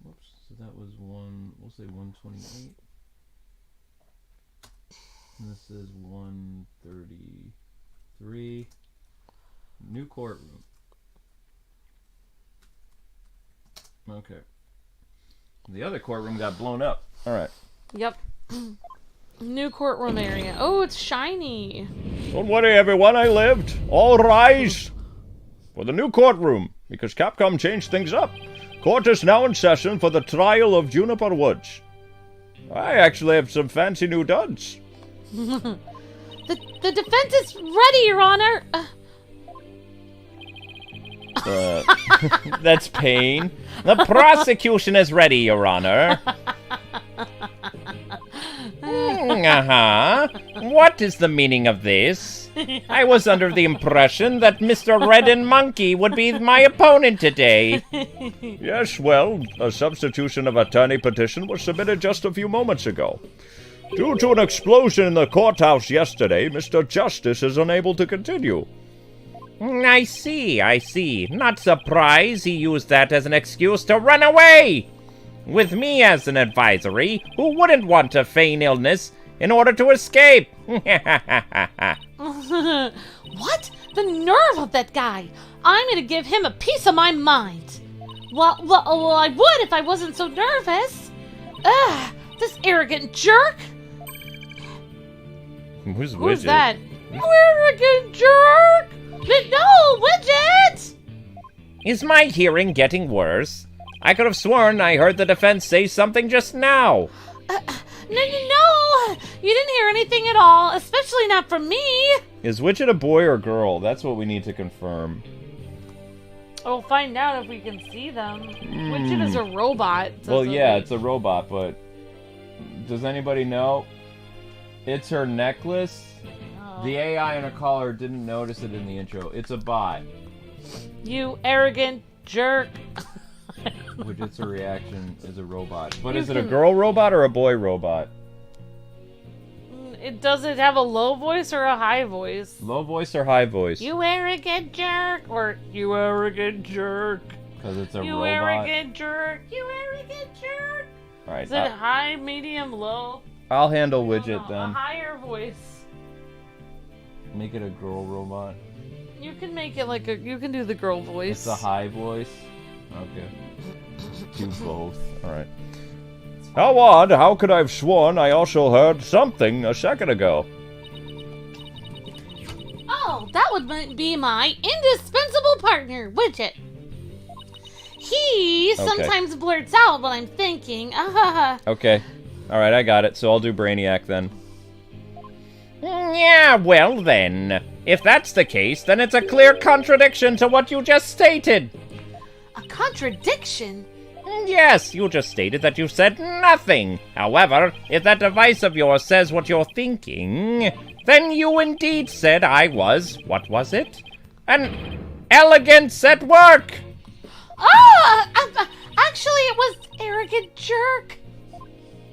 Whoops, so that was we'll say 128. And this is 133. New courtroom. Okay. The other courtroom got blown up. Alright. Yep. New courtroom area. Oh, it's shiny. Don't worry, everyone, I lived. All rise for the new courtroom, because Capcom changed things up. Court is now in session for the trial of Juniper Woods. I actually have some fancy new duds. The defense is ready, Your Honor. That's Payne. The prosecution is ready, Your Honor. What is the meaning of this? I was under the impression that Mr. Red and Monkey would be my opponent today. Yes, well, a substitution of attorney petition was submitted just a few moments ago. Due to an explosion in the courthouse yesterday, Mr. Justice is unable to continue. I see. Not surprised he used that as an excuse to run away. With me as an advisory, who wouldn't want to feign illness in order to escape? What? The nerve of that guy! I'm gonna give him a piece of my mind. Well, I would if I wasn't so nervous. Ugh, this arrogant jerk! Who's that? Arrogant jerk! No, Widget! Is my hearing getting worse? I could have sworn I heard the defense say something just now. No, you didn't hear anything at all, especially not from me. Is Widget a boy or girl? That's what we need to confirm. We'll find out if we can see them. Widget is a robot. Well, yeah, it's a robot, but does anybody know? It's her necklace. Oh. The AI on her collar didn't notice it in the intro. It's a bot. You arrogant jerk. Widget's a reaction is a robot. But is it a girl robot or a boy robot? does it have a low voice or a high voice? Low voice or high voice? You arrogant jerk, or you arrogant jerk. Because it's a You robot. arrogant jerk. You arrogant jerk. Alright, Is it high, medium, low? I'll handle Widget No, a then. higher voice. Make it a girl robot. You can make it like you can do the girl voice. It's a high voice. Okay. Do both. Alright. How odd, how could I have sworn I also heard something a second ago? Oh, that would be my indispensable partner, Widget. He sometimes blurts out what I'm thinking. Okay. Alright, I got it. So I'll do Brainiac then. Yeah, well then. If that's the case, then it's a clear contradiction to what you just stated. A contradiction? Yes, you just stated that you said nothing. However, if that device of yours says what you're thinking, then you indeed said I was, what was it? An elegance at work! Actually, it was arrogant jerk.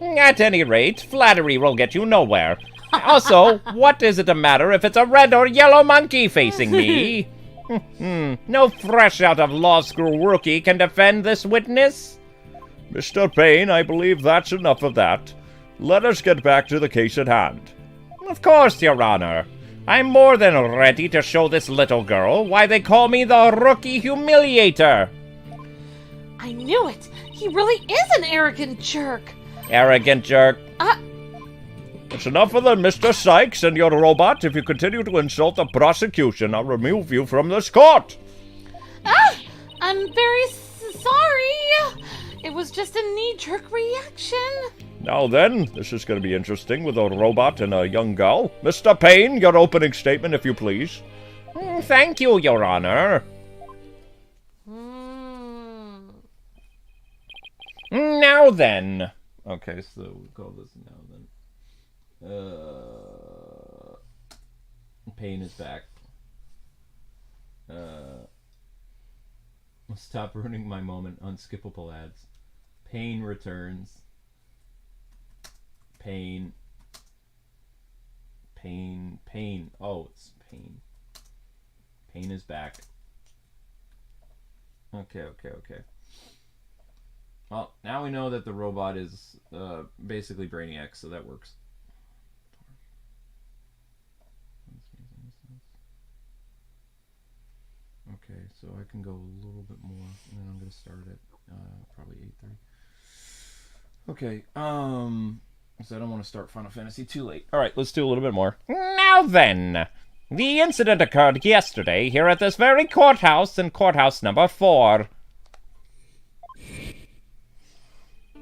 At any rate, flattery will get you nowhere. Also, what is it a matter if it's a red or yellow monkey facing me? No fresh out of law school rookie can defend this witness. Mr. Payne, I believe that's enough of that. Let us get back to the case at hand. Of course, Your Honor. I'm more than ready to show this little girl why they call me the Rookie Humiliator. I knew it. He really is an arrogant jerk. Arrogant jerk. It's enough of them, Mr. Sykes and your robot. If you continue to insult the prosecution, I'll remove you from this court. I'm very sorry. It was just a knee-jerk reaction. Now then, this is going to be interesting with a robot and a young girl. Mr. Payne, your opening statement, if you please. Thank you, Your Honor. Now then. Okay, so we'll call this now then. Payne is back. Stop ruining my moment. Unskippable ads. Payne returns. Payne. Oh, it's Payne. Payne is back. Okay. Well, now we know that the robot is basically Brainiac, so that works. Okay, so I can go a little bit more, and then I'm going to start at probably 8:30. Okay, so I don't want to start Final Fantasy too late. Alright, let's do a little bit more. Now then, the incident occurred yesterday here at this very courthouse in courthouse number 4.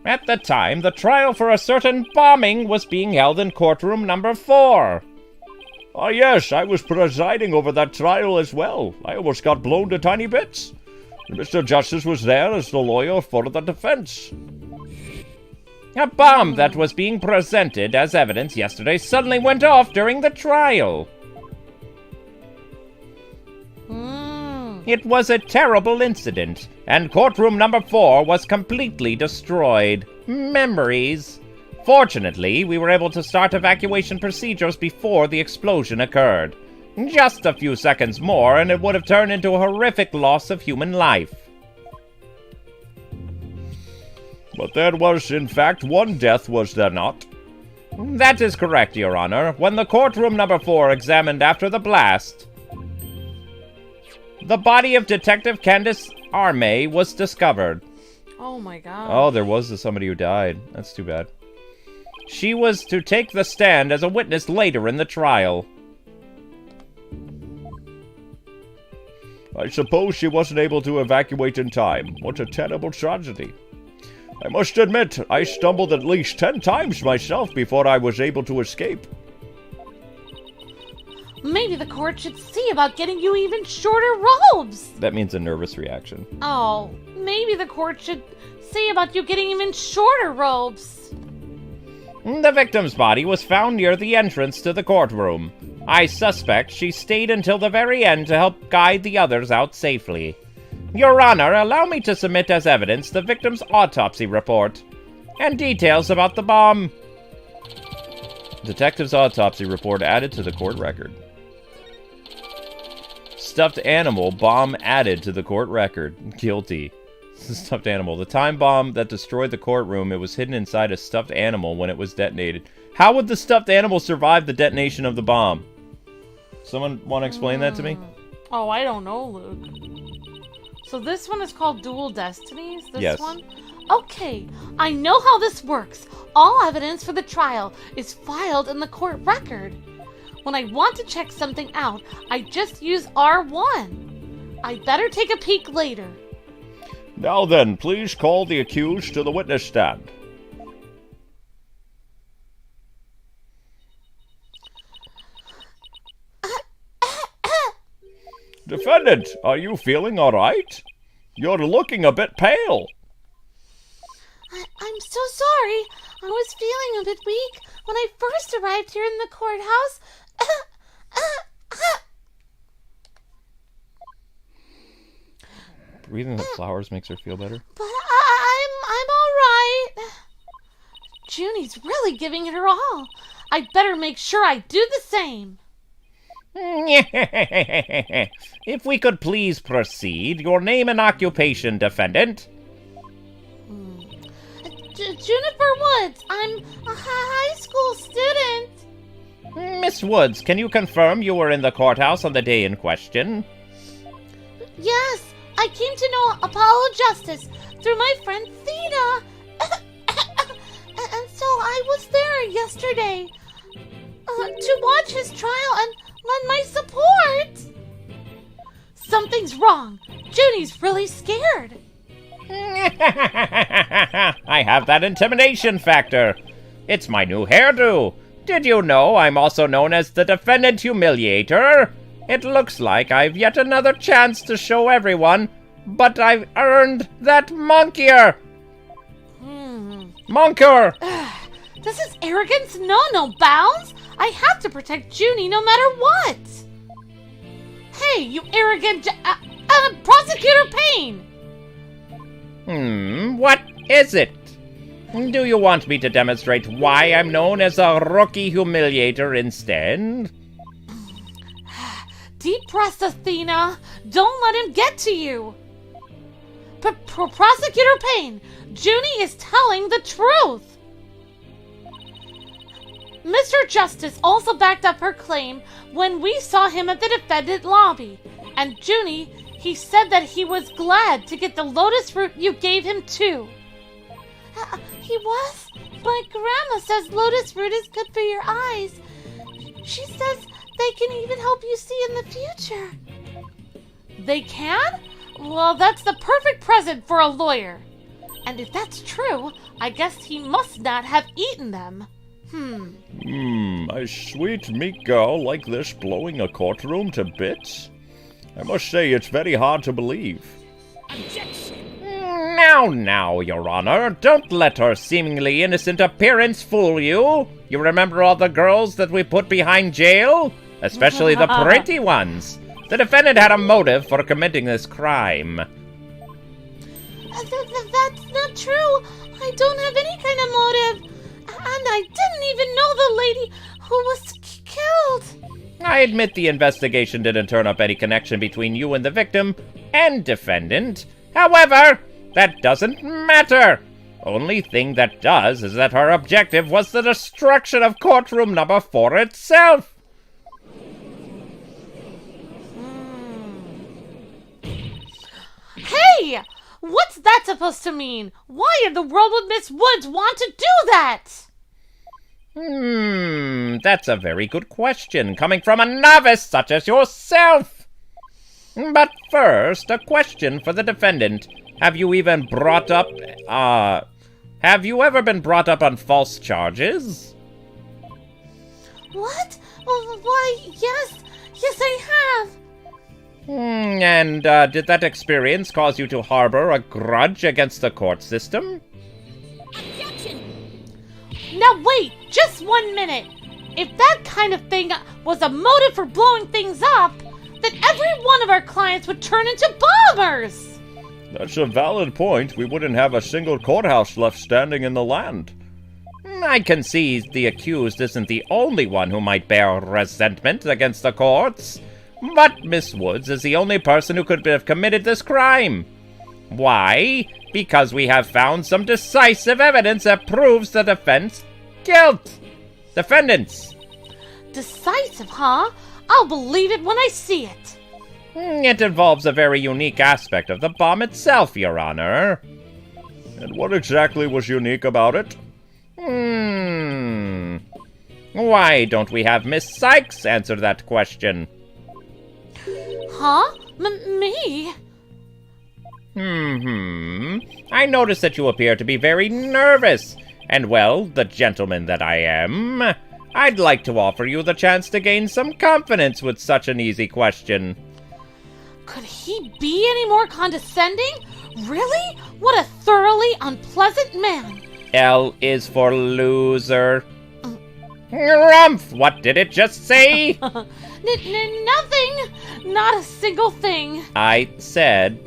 At the time, the trial for a certain bombing was being held in courtroom number 4. Ah, yes, I was presiding over that trial as well. I almost got blown to tiny bits. Mr. Justice was there as the lawyer for the defense. A bomb that was being presented as evidence yesterday suddenly went off during the trial. It was a terrible incident, and courtroom number 4 was completely destroyed. Memories. Fortunately, we were able to start evacuation procedures before the explosion occurred. Just a few seconds more, and it would have turned into a horrific loss of human life. But there was, in fact, one death, was there not? That is correct, Your Honor. When the courtroom number 4 examined after the blast, the body of Detective Candace Arme was discovered. Oh my god. Oh, there was somebody who died. That's too bad. She was to take the stand as a witness later in the trial. I suppose she wasn't able to evacuate in time. What a terrible tragedy. I must admit, I stumbled at least 10 times myself before I was able to escape. Maybe the court should see about getting you even shorter robes. That means a nervous reaction. Oh, maybe the court should see about you getting even shorter robes. The victim's body was found near the entrance to the courtroom. I suspect she stayed until the very end to help guide the others out safely. Your Honor, allow me to submit as evidence the victim's autopsy report and details about the bomb. Detective's autopsy report added to the court record. Stuffed animal bomb added to the court record. Guilty. Stuffed animal. The time bomb that destroyed the courtroom, it was hidden inside a stuffed animal when it was detonated. How would the stuffed animal survive the detonation of the bomb? Someone want to explain that to me? Oh, I don't know, Luke. So this one is called Dual Destinies? This Yes. one? Okay, I know how this works. All evidence for the trial is filed in the court record. When I want to check something out, I just use R1. I better take a peek later. Now then, please call the accused to the witness stand. Defendant, are you feeling all right? You're looking a bit pale. I'm so sorry. I was feeling a bit weak when I first arrived here in the courthouse. Breathing the flowers makes her feel better. But I'm all right. Junie's really giving it her all. I better make sure I do the same. If we could please proceed, your name and occupation, defendant. Juniper Woods. I'm a high school student. Miss Woods, can you confirm you were in the courthouse on the day in question? Yes, I came to know Apollo Justice through my friend Athena. And so I was there yesterday to watch his trial and lend my support. Something's wrong. Junie's really scared. I have that intimidation factor. It's my new hairdo. Did you know I'm also known as the Defendant Humiliator? It looks like I've yet another chance to show everyone, but I've earned that monkier. Monker! This is arrogance no bounds. I have to protect Junie no matter what. Hey, you arrogant Prosecutor Payne! What is it? Do you want me to demonstrate why I'm known as a rookie humiliator instead? Deep breaths, Athena. Don't let him get to you. Prosecutor Payne, Junie is telling the truth. Mr. Justice also backed up her claim when we saw him at the defendant lobby. And Junie, he said that he was glad to get the lotus fruit you gave him too. He was? My grandma says lotus fruit is good for your eyes. She says they can even help you see in the future. They can? Well, that's the perfect present for a lawyer. And if that's true, I guess he must not have eaten them. A sweet, meek girl like this blowing a courtroom to bits? I must say it's very hard to believe. Now, Your Honor, don't let her seemingly innocent appearance fool you. You remember all the girls that we put behind jail? Especially the pretty ones. The defendant had a motive for committing this crime. That's not true. I don't have any kind of motive. And I didn't even know the lady who was killed. I admit the investigation didn't turn up any connection between you and the victim and defendant. However, that doesn't matter. Only thing that does is that her objective was the destruction of courtroom number 4 itself. Hey! What's that supposed to mean? Why in the world would Miss Woods want to do that? That's a very good question, coming from a novice such as yourself. But first, a question for the defendant. Have you ever been brought up on false charges? What? Why, yes, I have. And did that experience cause you to harbor a grudge against the court system? Now wait, just 1 minute. If that kind of thing was a motive for blowing things up, then every one of our clients would turn into bombers. That's a valid point. We wouldn't have a single courthouse left standing in the land. I can see the accused isn't the only one who might bear resentment against the courts, but Miss Woods is the only person who could have committed this crime. Why? Because we have found some decisive evidence that proves the defendant's guilt. Defendants. Decisive, huh? I'll believe it when I see it. It involves a very unique aspect of the bomb itself, Your Honor. And what exactly was unique about it? Why don't we have Miss Sykes answer that question? Huh? Me? I notice that you appear to be very nervous. And well, the gentleman that I am, I'd like to offer you the chance to gain some confidence with such an easy question. Could he be any more condescending? Really? What a thoroughly unpleasant man. L is for loser. Rumph! What did it just say? Nothing. Not a single thing. I said...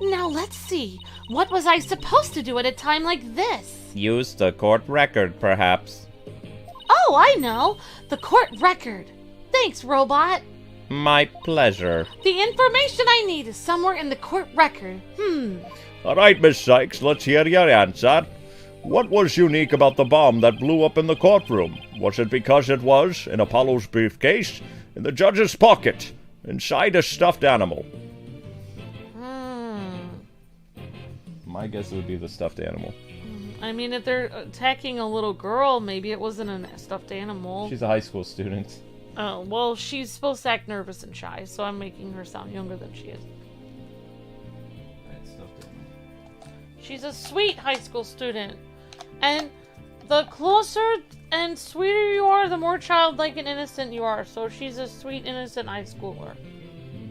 Now let's see. What was I supposed to do at a time like this? Use the court record, perhaps. Oh, I know. The court record. Thanks, robot. My pleasure. The information I need is somewhere in the court record. All right, Miss Sykes, let's hear your answer. What was unique about the bomb that blew up in the courtroom? Was it because it was in Apollo's briefcase, in the judge's pocket, inside a stuffed animal? My guess would be the stuffed animal. I mean, if they're attacking a little girl, maybe it wasn't a stuffed animal. She's a high school student. Oh, well, she's supposed to act nervous and shy, so I'm making her sound younger than she is. She's a sweet high school student. And the closer and sweeter you are, the more childlike and innocent you are. So she's a sweet, innocent high schooler.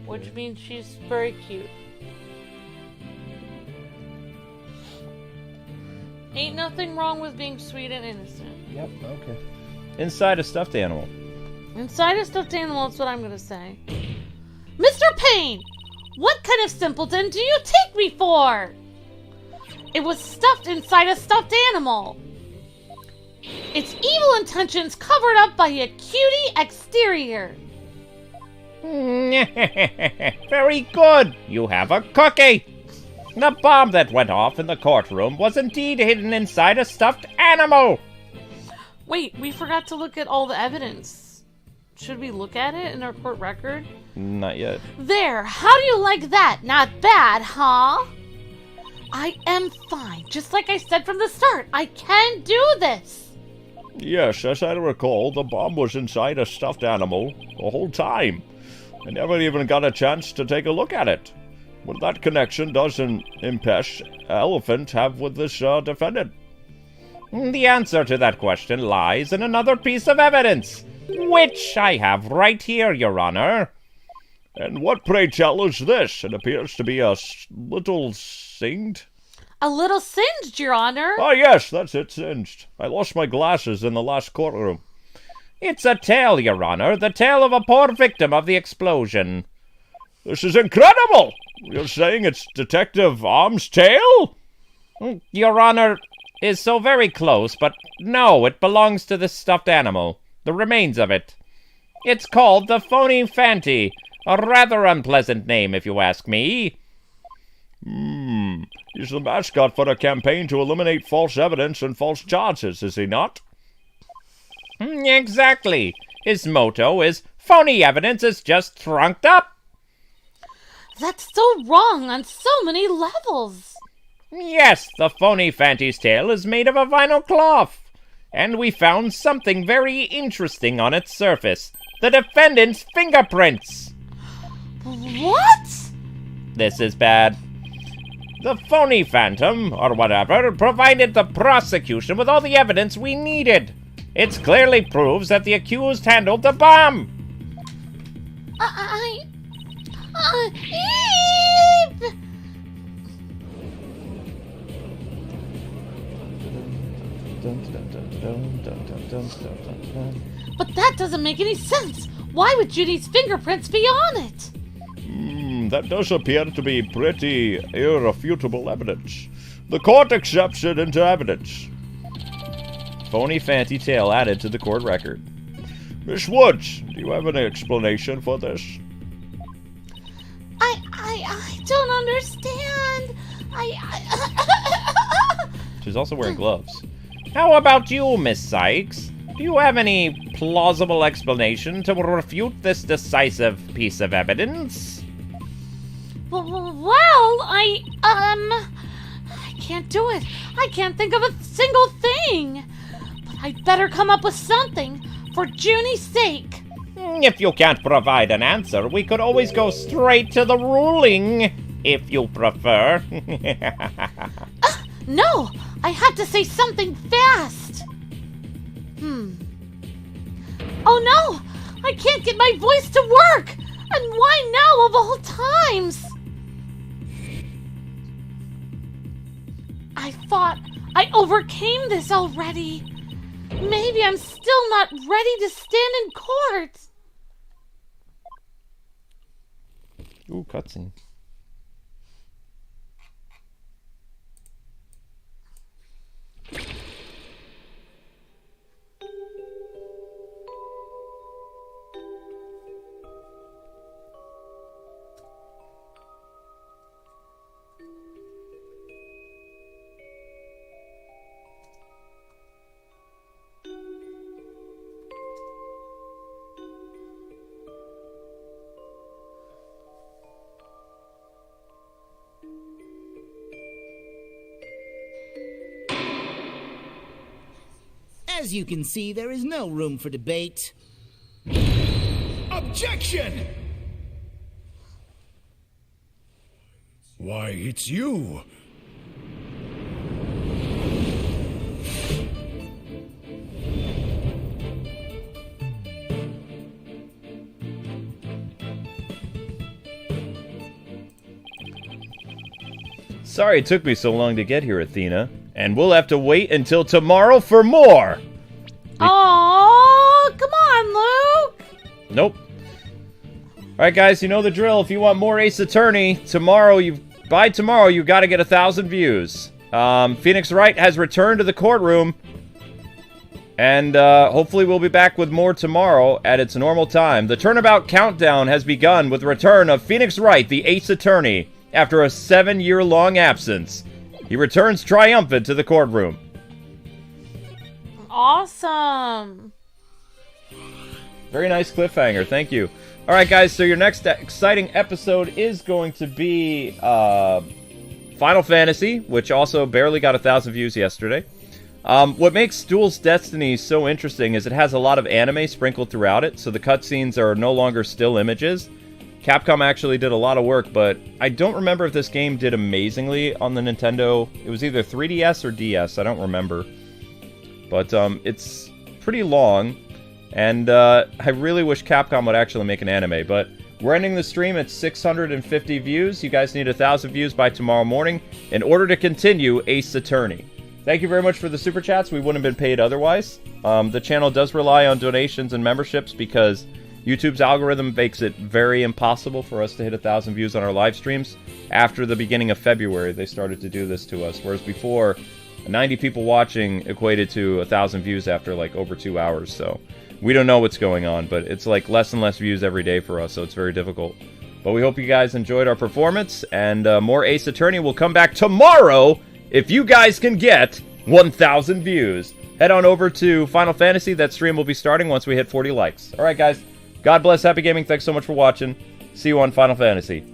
Which means she's very cute. Ain't nothing wrong with being sweet and innocent. Yep, okay. Inside a stuffed animal. Inside a stuffed animal, that's what I'm gonna say. Mr. Payne! What kind of simpleton do you take me for? It was stuffed inside a stuffed animal. Its evil intentions covered up by a cutie exterior. Very good. You have a cookie. The bomb that went off in the courtroom was indeed hidden inside a stuffed animal. Wait, we forgot to look at all the evidence. Should we look at it in our court record? Not yet. There, how do you like that? Not bad, huh? I am fine. Just like I said from the start, I can do this. Yes, as I recall, the bomb was inside a stuffed animal the whole time. I never even got a chance to take a look at it. What that connection does an impesh elephant have with this defendant? The answer to that question lies in another piece of evidence, which I have right here, Your Honor. And what, pray tell, is this? It appears to be a little singed. A little singed, Your Honor. Ah, yes, that's it, singed. I lost my glasses in the last courtroom. It's a tale, Your Honor, the tale of a poor victim of the explosion. This is incredible! You're saying it's Detective Arm's tale? Your Honor is so very close, but no, it belongs to the stuffed animal. The remains of it. It's called the Phony Fanty. A rather unpleasant name, if you ask me. He's the mascot for a campaign to eliminate false evidence and false charges, is he not? Exactly. His motto is, phony evidence is just trunked up. That's so wrong on so many levels. Yes, the Phony Fanty's tail is made of a vinyl cloth. And we found something very interesting on its surface. The defendant's fingerprints. What? This is bad. The Phony Phantom, or whatever, provided the prosecution with all the evidence we needed. It clearly proves that the accused handled the bomb. But that doesn't make any sense. Why would Judy's fingerprints be on it? That does appear to be pretty irrefutable evidence. The court accepts it into evidence. phony fancy tale added to the court record. Miss Woods, do you have an explanation for this? I don't understand. She's also wearing gloves. How about you, Miss Sykes? Do you have any plausible explanation to refute this decisive piece of evidence? Well, I can't do it. I can't think of a single thing. But I'd better come up with something for Junie's sake. If you can't provide an answer, we could always go straight to the ruling, if you prefer. No, I have to say something fast. Oh no, I can't get my voice to work. And why now of all times? I thought I overcame this already. Maybe I'm still not ready to stand in court. Ooh, cutscene. As you can see, there is no room for debate. Objection! Why, it's you. Sorry it took me so long to get here, Athena. And we'll have to wait until tomorrow for more! Oh, come on, Luke! Nope. Alright guys, you know the drill. If you want more Ace Attorney, by tomorrow you gotta get 1,000 views. Phoenix Wright has returned to the courtroom. And hopefully we'll be back with more tomorrow at its normal time. The Turnabout countdown has begun with the return of Phoenix Wright, the Ace Attorney, after a 7-year-long absence. He returns triumphant to the courtroom. Awesome. Very nice cliffhanger, thank you. Alright guys, so your next exciting episode is going to be Final Fantasy, which also barely got 1,000 views yesterday. What makes Duel's Destinies so interesting is it has a lot of anime sprinkled throughout it, so the cutscenes are no longer still images. Capcom actually did a lot of work, but I don't remember if this game did amazingly on the Nintendo. It was either 3DS or DS, I don't remember. But it's pretty long, and I really wish Capcom would actually make an anime, but we're ending the stream at 650 views. You guys need 1,000 views by tomorrow morning in order to continue Ace Attorney. Thank you very much for the Super Chats. We wouldn't have been paid otherwise. The channel does rely on donations and memberships because YouTube's algorithm makes it very impossible for us to hit 1,000 views on our live streams. After the beginning of February, they started to do this to us, whereas before, 90 people watching equated to 1,000 views after like over 2 hours, so we don't know what's going on, but it's like less and less views every day for us, so it's very difficult. But we hope you guys enjoyed our performance, and more Ace Attorney will come back tomorrow if you guys can get 1,000 views. Head on over to Final Fantasy. That stream will be starting once we hit 40 likes. Alright guys, God bless, happy gaming, thanks so much for watching. See you on Final Fantasy.